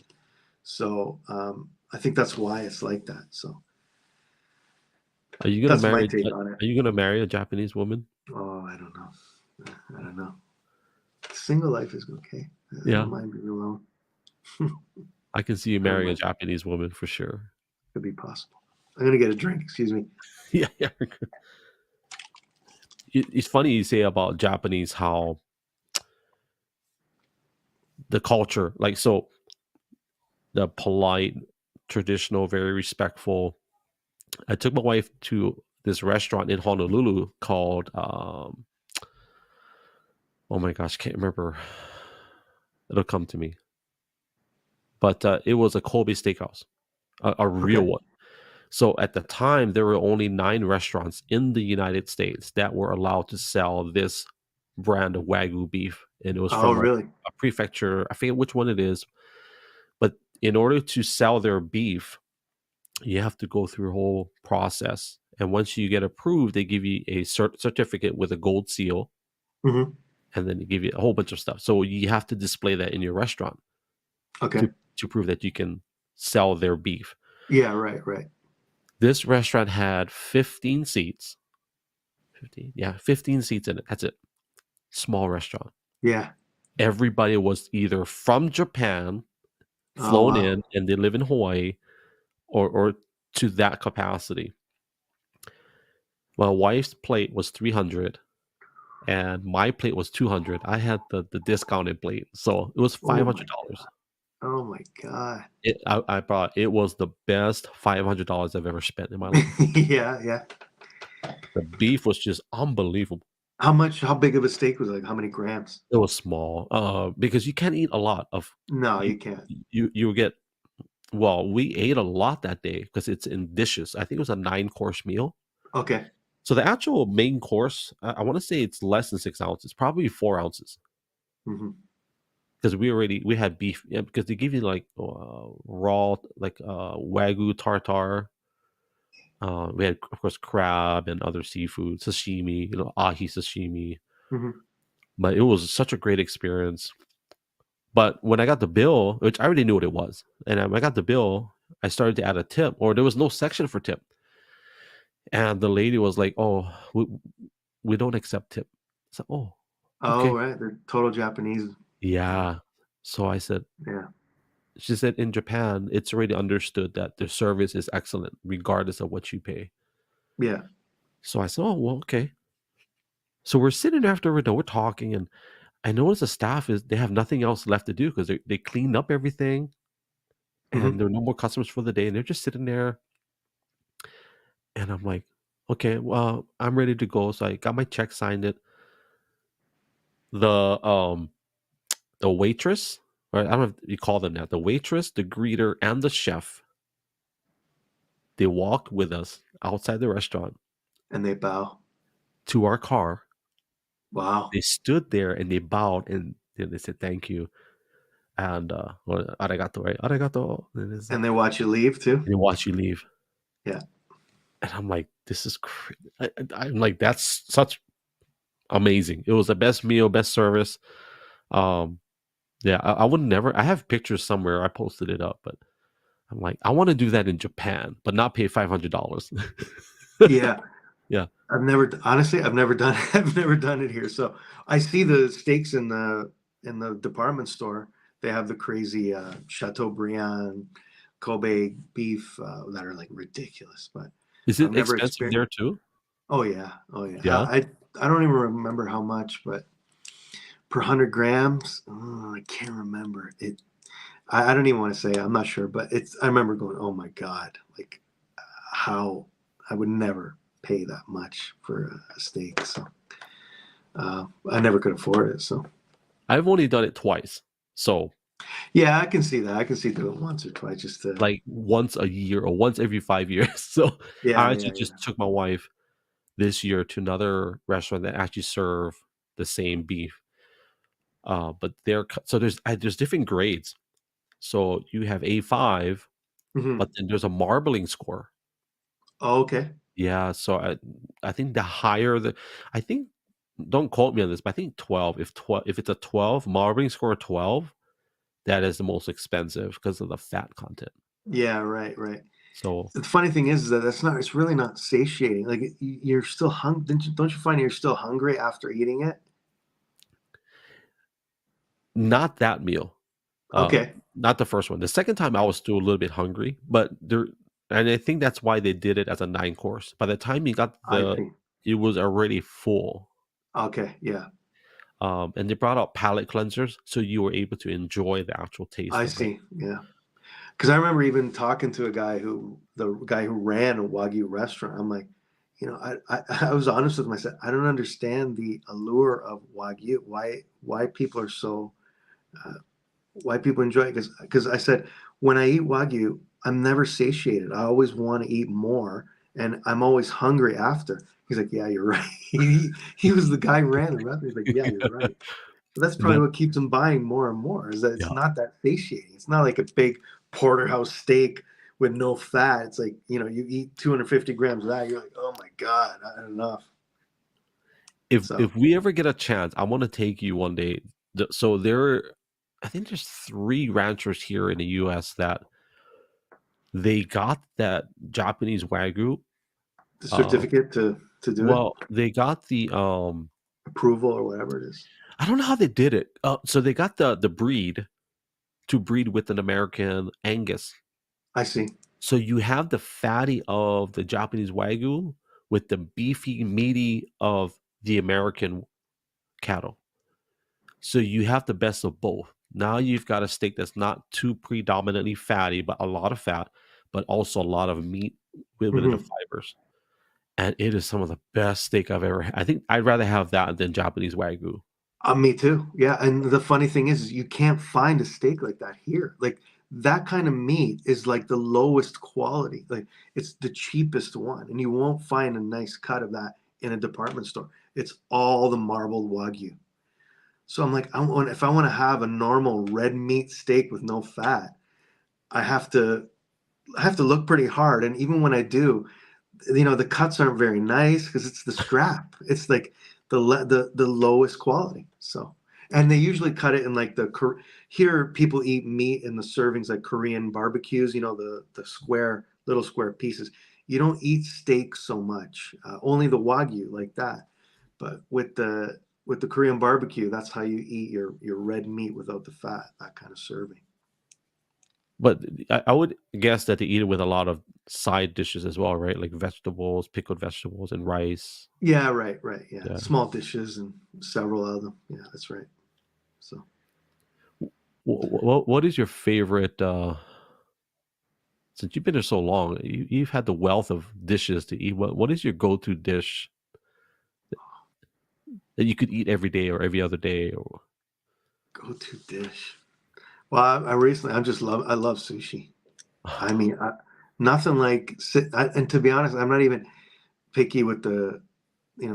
So I think that's why it's like that. So that's my take on it. Are you gonna marry a Japanese woman? Oh, I don't know. Single life is okay. I don't mind being alone. I can see you marrying a Japanese woman for sure. Could be possible. I'm gonna get a drink. Excuse me. Yeah. It's funny you say about Japanese how the culture, like, so the polite, traditional, very respectful. I took my wife to this restaurant in Honolulu called oh my gosh, can't remember. It'll come to me. But it was a Kobe steakhouse, a real one. So at the time, there were only 9 restaurants in the United States that were allowed to sell this brand of Wagyu beef. And it was from really? a prefecture. I forget which one it is. But in order to sell their beef, you have to go through a whole process. And once you get approved, they give you a certificate with a gold seal. Mm-hmm. And then they give you a whole bunch of stuff. So you have to display that in your restaurant. Okay. To prove that you can sell their beef. Yeah, right. This restaurant had 15 seats. 15 seats in it. That's it. Small restaurant. Yeah. Everybody was either from Japan, flown in, and they live in Hawaii, or to that capacity. My wife's plate was 300, and my plate was 200. I had the discounted plate, so it was $500. Oh my god! I brought it was the best $500 I've ever spent in my life. Yeah. The beef was just unbelievable. How big of a steak was it? Like how many grams? It was small, because you can't eat a lot of. No, you can't. You get. Well, we ate a lot that day because it's in dishes. I think it was a 9-course meal. Okay. So the actual main course, I want to say it's less than 6 ounces, probably 4 ounces. Mm-hmm. Because we had beef, because they give you like raw, like Wagyu tartare. We had, of course, crab and other seafood, sashimi, ahi sashimi. Mm-hmm. But it was such a great experience. But when I got the bill, which I already knew what it was, and when I got the bill, I started to add a tip, or there was no section for tip. And the lady was like, "Oh, we don't accept tip." So, okay. Oh, right. They're total Japanese. Yeah. So I said, yeah. She said in Japan, it's already understood that the service is excellent, regardless of what you pay. Yeah. So I said, oh, well, okay. So we're sitting after we're done, we're talking, and I noticed the staff they have nothing else left to do because they cleaned up everything, and there are no more customers for the day, and they're just sitting there. And I'm like, okay, well, I'm ready to go. So I got my check, signed it. The waitress, or I don't know if you call them that, the waitress, the greeter, and the chef, they walked with us outside the restaurant. And they bow to our car. Wow. They stood there and they bowed and they said thank you and or arigato, right? Arigato. And they watch you leave too? And they watch you leave. Yeah. And I'm like, this is crazy. I'm like, that's such amazing. It was the best meal, best service. Yeah, I would never. I have pictures somewhere. I posted it up, but I'm like, I want to do that in Japan, but not pay $500. Yeah. Yeah. I've never done I've never done it here. So I see the steaks in the department store. They have the crazy Chateaubriand Kobe beef that are like ridiculous, but Is I've it never expensive experienced. there too? Oh yeah, oh yeah. Yeah. I don't even remember how much, but per 100 grams, oh, I can't remember it. I don't even want to say. I'm not sure, but it's. I remember going, oh my god, like how I would never pay that much for a steak. So I never could afford it. So I've only done it twice. So yeah, I can see that. I can see doing it once or twice just to. like once a year or once every 5 years. So Yeah, I yeah, actually just took my wife this year to another restaurant that actually serve the same beef. But so there's different grades. So you have A5, hmm but then there's a marbling score. Oh, okay. Yeah, so I think the higher the I think don't quote me on this, but I think 12. If it's a 12, marbling score 12, that is the most expensive because of the fat content. Yeah, right, right. So The funny thing is that that's not. It's really not satiating. Like you're still hungry. Don't you find you're still hungry after eating it? not that meal. Okay, Not the first one. The second time I was still a little bit hungry, but and I think that's why they did it as a 9 course. By the time you got I see. it was already full. Okay, yeah, And they brought out palate cleansers, so you were able to enjoy the actual taste I of it. see. Yeah. Because I remember even talking to the guy who ran a Wagyu restaurant. I'm like, I was honest with myself. I don't understand the allure of Wagyu. Why people are so, uh, why people enjoy it. Because I said, when I eat Wagyu, I'm never satiated. I always want to eat more, and I'm always hungry after. He's like, yeah, you're right. He was the guy who ran the restaurant. He's like, yeah, you're right. But that's probably That what keeps them buying more and more, is that it's yeah. not that satiating. It's not like a big porterhouse steak with no fat. It's like, you eat 250 grams of that, you're like, oh my God, not enough. So If we ever get a chance, I want to take you one day. So I think there's 3 ranchers here in the US that they got that Japanese Wagyu. the Uh, certificate to do it, well, they got the approval or whatever it is. I don't know how they did it. So they got the breed to breed with an American Angus. I see. So you have the fatty of the Japanese Wagyu with the beefy, meaty of the American cattle. So you have the best of both. Now you've got a steak that's not too predominantly fatty, but a lot of fat, but also a lot of meat within the hmm fibers. And it is some of the best steak I've ever had. I think I'd rather have that than Japanese Wagyu. Me too. Yeah. And the funny thing is you can't find a steak like that here. Like that kind of meat is like the lowest quality. Like it's the cheapest one. And you won't find a nice cut of that in a department store. It's all the marbled Wagyu. So I'm like, if I want to have a normal red meat steak with no fat, I have to look pretty hard. And even when I do, the cuts aren't very nice because it's the scrap. It's like the lowest quality. So, and they usually cut it in like here people eat meat in the servings like Korean barbecues. The little square pieces. You don't eat steak so much. Only the Wagyu like that. But with the Korean barbecue, that's how you eat your red meat without the fat. That kind of serving. But I would guess that they eat it with a lot of side dishes as well, right? Like vegetables, pickled vegetables, and rice. Yeah, right. Yeah, Yeah. small dishes and several of them. Yeah, that's right. So. What is your favorite? Since you've been there so long, you've had the wealth of dishes to eat. What is your go-to dish that you could eat every day or every other day? Or Go-to dish. Well, I love sushi. I mean, nothing like and to be honest, I'm not even picky with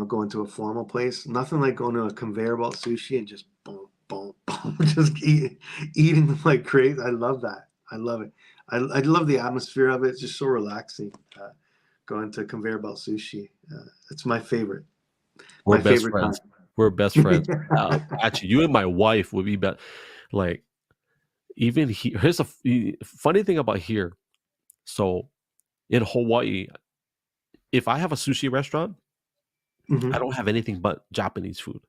going to a formal place. Nothing like going to a conveyor belt sushi and just boom, boom, boom, just eating like crazy. I love that. I love it. I love the atmosphere of it. It's just so relaxing. Going to conveyor belt sushi. It's my favorite. We're My best favorite friends. time. We're best friends. Actually, you and my wife would be like, even here. Here's a funny thing about here. So in Hawaii, if I have a sushi restaurant, I don't have anything but Japanese food.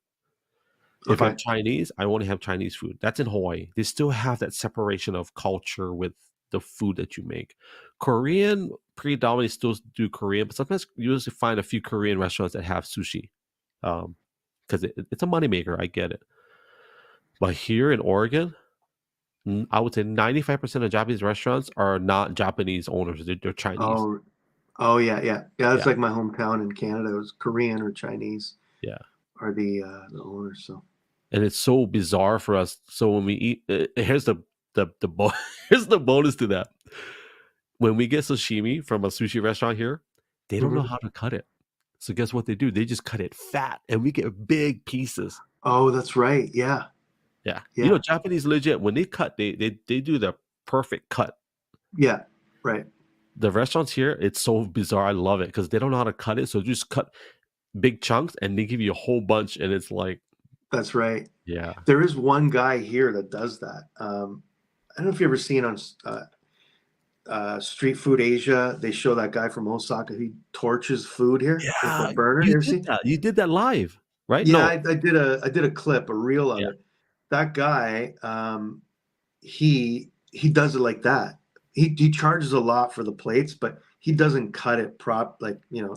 If I'm Chinese, I only have Chinese food. That's in Hawaii. They still have that separation of culture with the food that you make. Korean predominantly still do Korean, but sometimes you usually find a few Korean restaurants that have sushi, because it's a moneymaker. I get it. But here in Oregon, I would say 95% of Japanese restaurants are not Japanese owners. They're Chinese. Oh yeah. That's like my hometown in Canada. It was Korean or Chinese. Yeah, are the owners. So, and it's so bizarre for us. So when we eat, here's the here's the bonus to that. When we get sashimi from a sushi restaurant here, they don't know how to cut it. So guess what they do? They just cut it fat, and we get big pieces. Oh, that's right. Yeah. You know, Japanese legit, when they cut, they do the perfect cut. Yeah. Right. The restaurants here, it's so bizarre. I love it because they don't know how to cut it. So just cut big chunks, and they give you a whole bunch, and it's like. That's right. Yeah. There is one guy here that does that. I don't know if you ever seen on Street Food Asia. They show that guy from Osaka. He torches food here with a burner. You did that live, right? Yeah, No. I did a clip, a reel of it. That guy, he does it like that. He charges a lot for the plates, but he doesn't cut it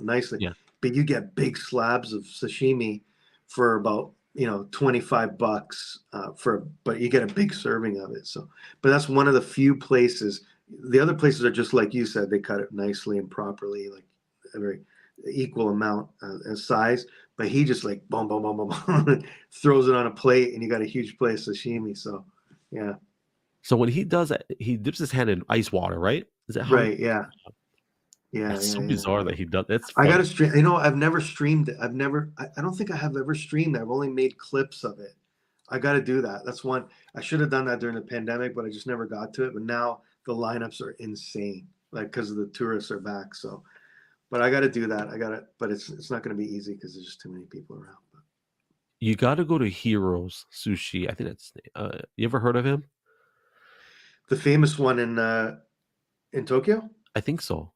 nicely. Yeah. But you get big slabs of sashimi for about $25 but you get a big serving of it. So, but that's one of the few places. The other places are just like you said, they cut it nicely and properly, like a very equal amount and size. But he just like boom, boom, boom, boom, boom, throws it on a plate, and you got a huge plate of sashimi. So, yeah. So when he does it, he dips his hand in ice water, right? Is that how? Right. Yeah. It's so bizarre that he does. That's funny. I got to stream. I've never streamed it. I don't think I have ever streamed it. I've only made clips of it. I got to do that. That's one. I should have done that during the pandemic, but I just never got to it. But now the lineups are insane, like because the tourists are back. So, but I got to do that. But it's not going to be easy because there's just too many people around. But. You got to go to Heroes Sushi. I think that's. You ever heard of him? The famous one in Tokyo. I think so.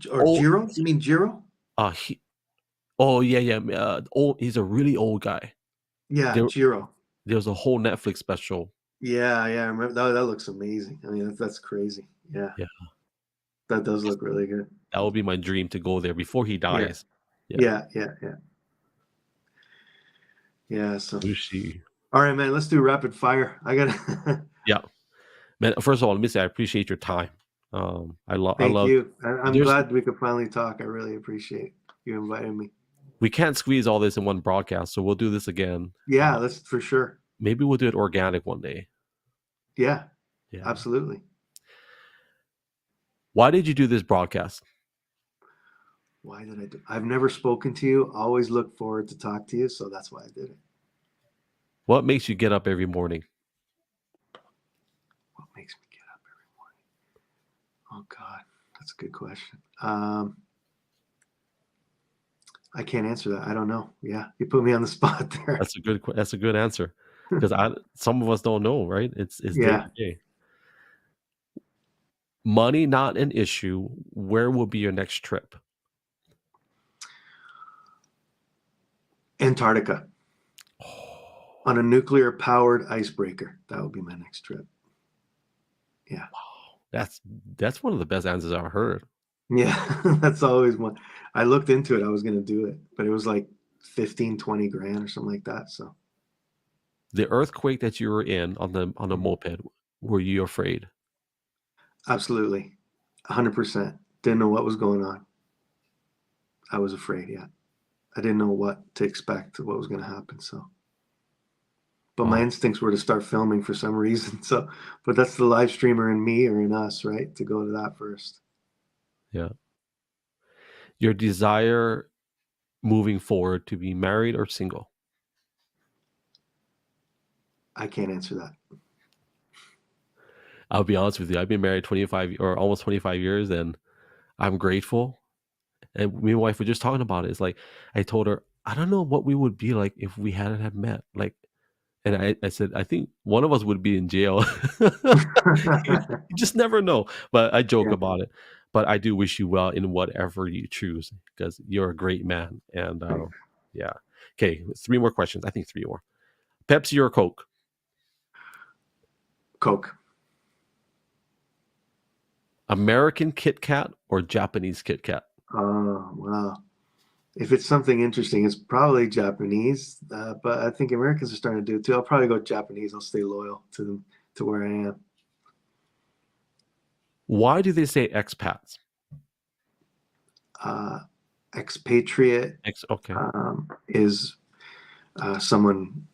Or Jiro? You mean Jiro? Yeah. He's a really old guy. Yeah, Jiro. There was a whole Netflix special. Yeah. I remember that looks amazing. I mean, that's crazy. Yeah. That does look really good. That would be my dream to go there before he dies. Yeah. So. Sushi. All right, man. Let's do rapid fire. I gotta. Yeah, man. First of all, let me say I appreciate your time. Thank you. I'm glad we could finally talk. I really appreciate you inviting me. We can't squeeze all this in one broadcast, so we'll do this again. Yeah, that's for sure. Maybe we'll do it organic one day. Yeah, absolutely. Why did you do this broadcast? Why did I do? I've never spoken to you. Always look forward to talk to you, so that's why I did it. What makes you get up every morning? What makes me get up every morning? Oh God, that's a good question. I can't answer that. I don't know. Yeah, you put me on the spot there. That's a good answer because some of us don't know, right? It's day to day. Money not an issue. Where will be your next trip? Antarctica. On a nuclear powered icebreaker. That would be my next trip. Yeah. Wow. That's one of the best answers I've heard. Yeah, that's always one. I looked into it. I was going to do it, but it was like 15, 20 grand or something like that. So the earthquake that you were in on the moped, were you afraid? Absolutely. 100%. Didn't know what was going on. I was afraid. Yeah. I didn't know what to expect, what was going to happen. So, but my instincts were to start filming for some reason. So, but that's the live streamer in me or in us, right? To go to that first. Yeah. Your desire moving forward to be married or single? I can't answer that. I'll be honest with you. I've been married 25 or almost 25 years, and I'm grateful. And me and my wife were just talking about it. It's like, I told her, I don't know what we would be like if we hadn't have met. Like, and I said, I think one of us would be in jail. You just never know. But I joke about it. But I do wish you well in whatever you choose, because you're a great man. And yeah. Okay, 3 more questions. I think 3 more. Pepsi or Coke? Coke. American Kit Kat or Japanese Kit Kat? Oh, wow. If it's something interesting, it's probably Japanese, but I think Americans are starting to do it too. I'll probably go Japanese. I'll stay loyal to them, to where I am. Why do they say expats? Expatriate Okay. Is someone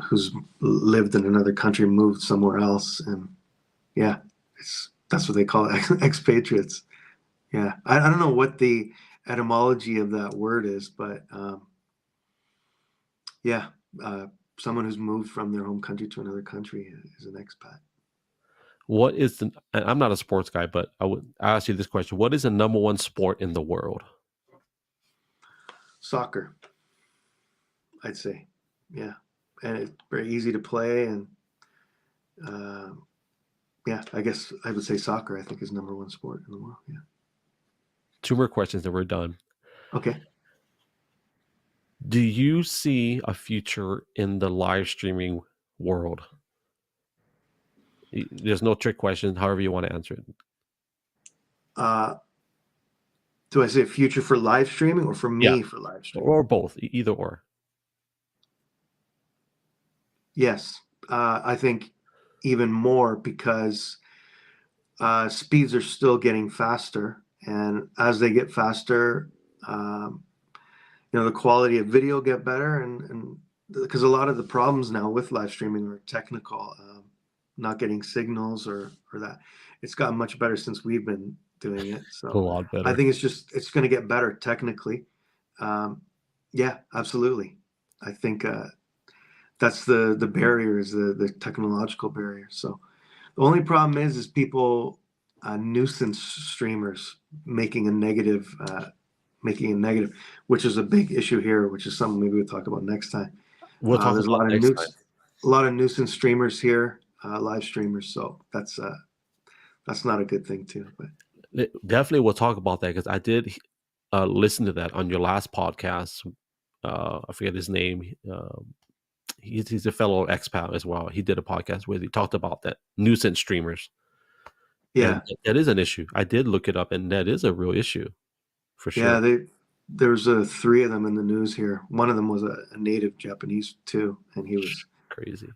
who's lived in another country, moved somewhere else, and yeah, that's what they call it, expatriates. Yeah, I don't know what the etymology of that word is, but yeah, someone who's moved from their home country to another country is an expat. What is the? I'm not a sports guy, but I would ask you this question: what is the number 1 sport in the world? Soccer, I'd say. Yeah, and it's very easy to play, and yeah, I guess I would say soccer, I think, is number 1 sport in the world. Yeah. 2 more questions and we're done. Okay. Do you see a future in the live streaming world? There's no trick question, however you want to answer it. Do I say future for live streaming or for me for live streaming? Or both, either or. Yes. I think even more, because speeds are still getting faster, and as they get faster, the quality of video get better, and because a lot of the problems now with live streaming are technical, not getting signals or that. It's gotten much better since we've been doing it. So a lot better. I think it's going to get better technically. Yeah, absolutely. I think that's the barrier, is the technological barrier. So the only problem is people nuisance streamers making a negative, which is a big issue here, which is something maybe we'll talk about next time. We'll talk there's about next time. A lot of nuisance streamers here, live streamers. So that's not a good thing too. But definitely we'll talk about that, because I did listen to that on your last podcast. I forget his name. He's a fellow expat as well. He did a podcast where he talked about that nuisance streamers. Yeah, and that is an issue. I did look it up, and that is a real issue, for sure. Yeah, there's 3 of them in the news here. One of them was a native Japanese too, and he was crazy.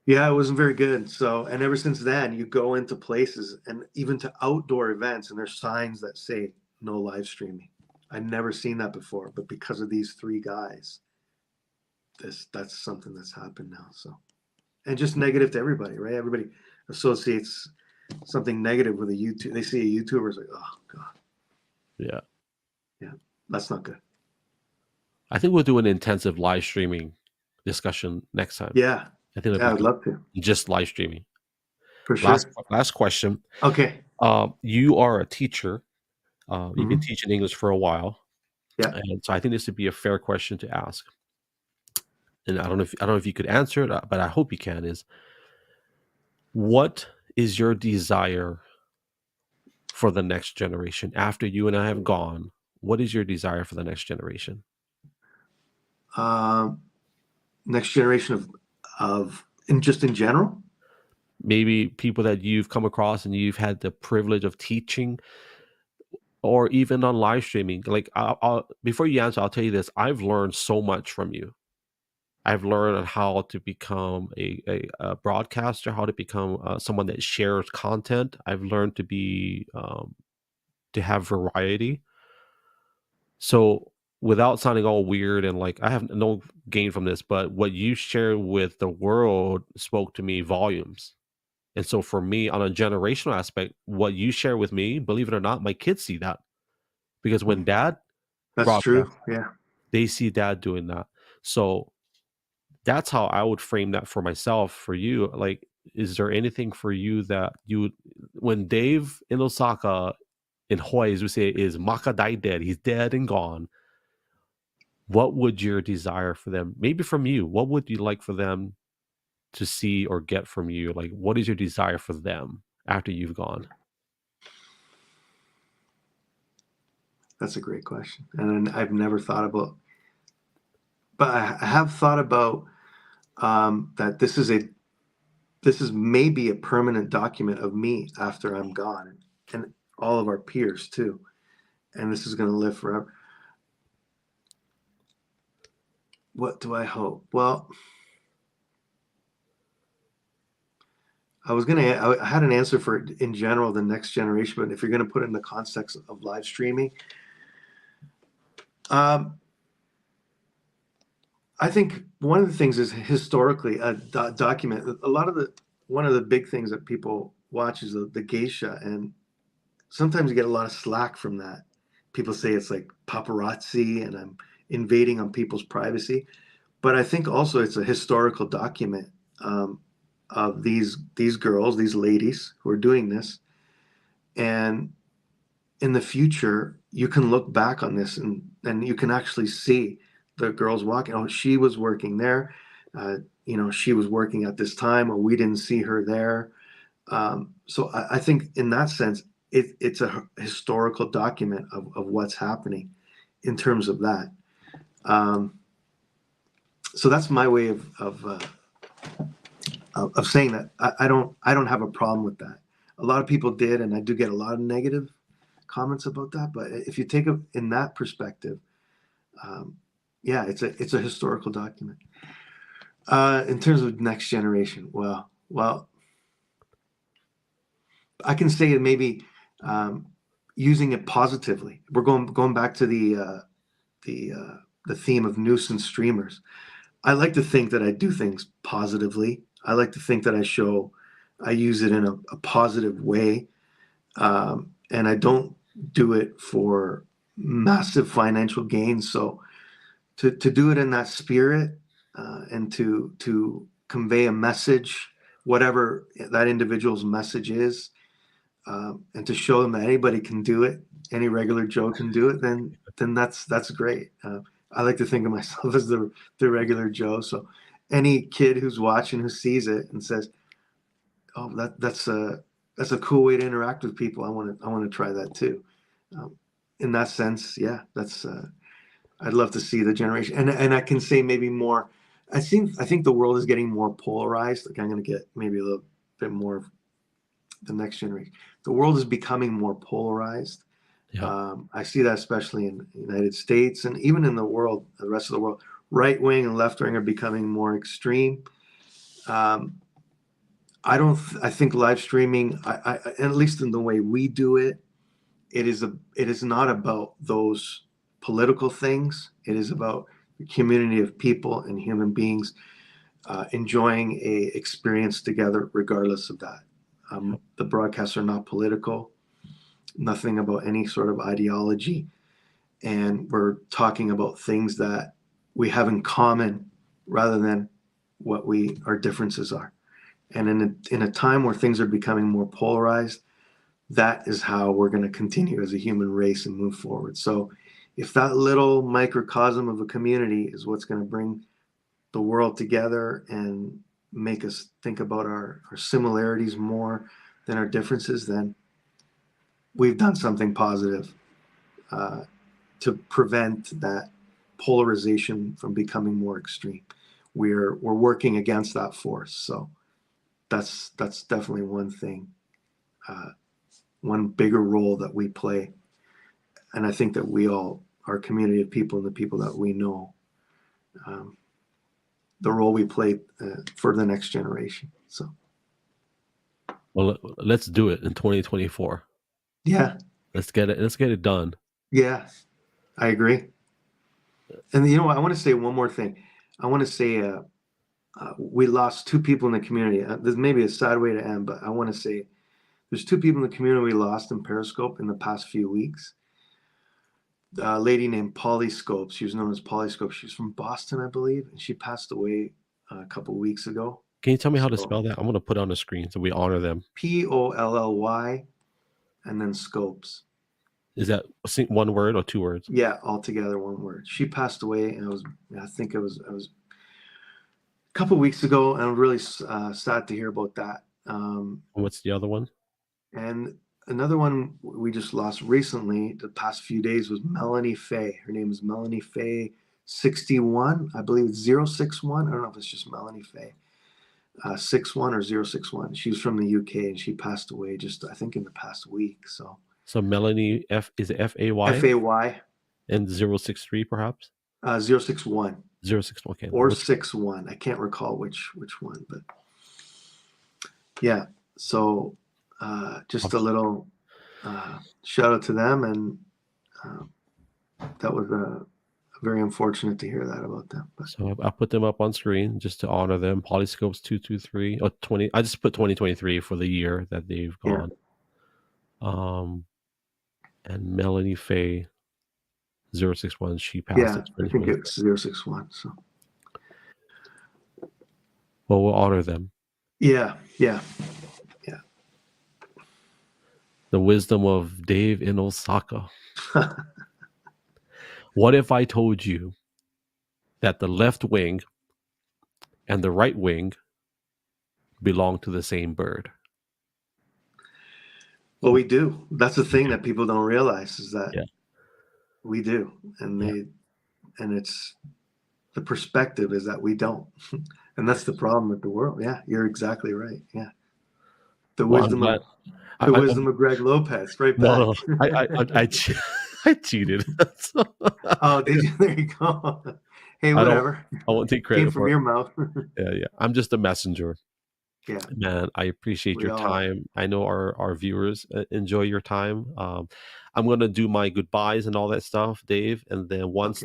Yeah, it wasn't very good. So, and ever since then, you go into places and even to outdoor events, and there's signs that say no live streaming. I'd never seen that before, but because of these 3 guys, that's something that's happened now. So, and just negative to everybody, right? Everybody associates something negative with a YouTube. They see a YouTuber, it's like, oh god. Yeah. Yeah, that's not good. I think we'll do an intensive live streaming discussion next time. Yeah. I think I'd love to. Just live streaming. For sure. Last question. Okay. You are a teacher. You've been teaching English for a while. Yeah. And so I think this would be a fair question to ask. And I don't know if you could answer it, but I hope you can. Is what is your desire for the next generation after you and I have gone? What is your desire for the next generation? Next generation of in general? Maybe people that you've come across and you've had the privilege of teaching, or even on live streaming. Like, I'll before you answer, I'll tell you this: I've learned so much from you. I've learned how to become a broadcaster, how to become someone that shares content. I've learned to be to have variety. So, without sounding all weird and like I have no gain from this, but what you share with the world spoke to me volumes. And so for me, on a generational aspect, what you share with me, believe it or not, my kids see that. Because when dad That's true. Yeah. they see dad doing that. So that's how I would frame that for myself. For you, like, is there anything for you that you, when Dave in Osaka, in Hawaii, as we say, is Makadai dead, he's dead and gone, what would your desire for them, maybe from you, what would you like for them to see or get from you? Like, what is your desire for them after you've gone? That's a great question. And I've never thought about, but I have thought about that this is maybe a permanent document of me after I'm gone, and all of our peers too. And this is going to live forever. What do I hope? Well, I had an answer for it in general, the next generation, but if you're going to put it in the context of live streaming, I think one of the things is historically a document. One of the big things that people watch is the geisha, and sometimes you get a lot of slack from that. People say it's like paparazzi and I'm invading on people's privacy, but I think also it's a historical document of these girls, these ladies who are doing this, and in the future you can look back on this and you can actually see the girls walking. Oh, she was working there. She was working at this time, or we didn't see her there. So I think in that sense, it's a historical document of what's happening in terms of that. So that's my way of saying that. I don't have a problem with that. A lot of people did, and I do get a lot of negative comments about that. But if you take it in that perspective, yeah, it's a historical document. In terms of next generation, well, I can say that maybe using it positively. We're going back to the theme of nuisance streamers. I like to think that I do things positively. I like to think that I use it in a positive way, and I don't do it for massive financial gains. So to do it in that spirit, and to convey a message, whatever that individual's message is, and to show them that anybody can do it, any regular Joe can do it, then that's great. I like to think of myself as the regular Joe. So any kid who's watching, who sees it and says, "Oh, that's a cool way to interact with people. I want to try that too." In that sense, yeah, that's. I'd love to see the generation, and I can say maybe more. I think the world is getting more polarized. Like, I'm going to get maybe a little bit more of the next generation. The world is becoming more polarized. Yeah. I see that especially in the United States and even in the world, the rest of the world. Right wing and left wing are becoming more extreme. I think live streaming, at least in the way we do it, it is not about those political things. It is about the community of people and human beings enjoying a experience together, regardless of that. The broadcasts are not political, nothing about any sort of ideology, and we're talking about things that we have in common rather than what our differences are. And in a time where things are becoming more polarized, that is how we're going to continue as a human race and move forward. So if that little microcosm of a community is what's going to bring the world together and make us think about our similarities more than our differences, then we've done something positive to prevent that polarization from becoming more extreme. We're working against that force. So that's definitely one thing, one bigger role that we play. And I think that our community of people and the people that we know, the role we play for the next generation. So, well, let's do it in 2024. Yeah, let's get it done. Yeah, I agree. And I want to say one more thing. I want to say we lost two people in the community. There's maybe a sad way to end, but I want to say there's two people in the community we lost in Periscope in the past few weeks. a lady named Polly Scopes. She was known as Polly Scopes. She was from Boston, I believe, and she passed away a couple weeks ago. Can you tell me how to spell that? I'm going to put it on the screen so we honor them. Polly and then Scopes. Is that one word or two words? Yeah, altogether one word. She passed away, and I think it was a couple weeks ago, and I'm really sad to hear about that. What's the other one? And another one we just lost recently, the past few days, was Melanie Fay. Her name is Melanie Fay 61. I believe it's 061. I don't know if it's just Melanie Fay. 61 or 061. She was from the UK, and she passed away just, I think, in the past week. So Melanie is it F-A-Y? F-A-Y. And 063 perhaps? 061. 061, okay. Or 61. I can't recall which one, but yeah. So just a little shout out to them, and that was very unfortunate to hear that about them. But. So I put them up on screen just to honor them. Polyscopes 223 or 20. I just put 2023 for the year that they've gone. Yeah. And Melanie Fay 061. She passed. Yeah, I think it's 061. So. Well, we'll honor them. Yeah. The wisdom of Dave in Osaka. What if I told you that the left wing and the right wing belong to the same bird? Well, we do. That's the thing that people don't realize, is that we do. And and it's the perspective is that we don't. And that's the problem with the world. Yeah, you're exactly right. Yeah. The wisdom of Greg Lopez, right back. No, I cheated. Oh, did you? There you go. Hey, whatever. I won't take credit Came from your mouth. Yeah. I'm just a messenger. Yeah. Man, I appreciate your time. I know our viewers enjoy your time. I'm going to do my goodbyes and all that stuff, Dave. And then once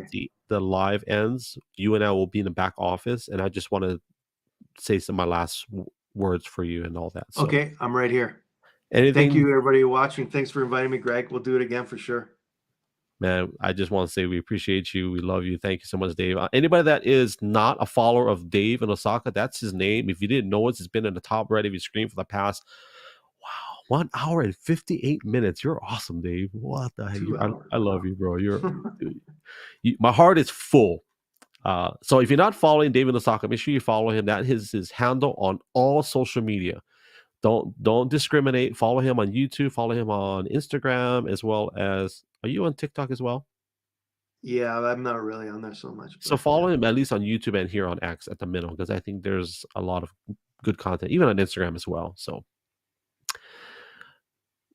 the live ends, you and I will be in the back office. And I just want to say some of my last words for you and all that. So. Okay, I'm right here. Thank you, everybody watching. Thanks for inviting me, Greg. We'll do it again for sure. Man, I just want to say we appreciate you. We love you. Thank you so much, Dave. Anybody that is not a follower of Dave in Osaka, that's his name. If you didn't know it, it's been in the top right of your screen for the past, 1 hour and 58 minutes. You're awesome, Dave. What the heck? I love you, bro. My heart is full. So if you're not following Dave in Osaka, make sure you follow him. That is his handle on all social media. Don't discriminate. Follow him on YouTube. Follow him on Instagram, as well as. Are you on TikTok as well? Yeah, I'm not really on there so much. So follow him at least on YouTube and here on X at the minimum, because I think there's a lot of good content, even on Instagram as well. So,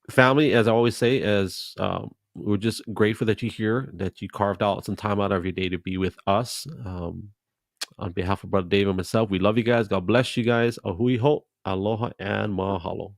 family, as I always say, we're just grateful that you're here, that you carved out some time out of your day to be with us. On behalf of Brother Dave and myself, we love you guys. God bless you guys. Ahui ho, aloha, and mahalo.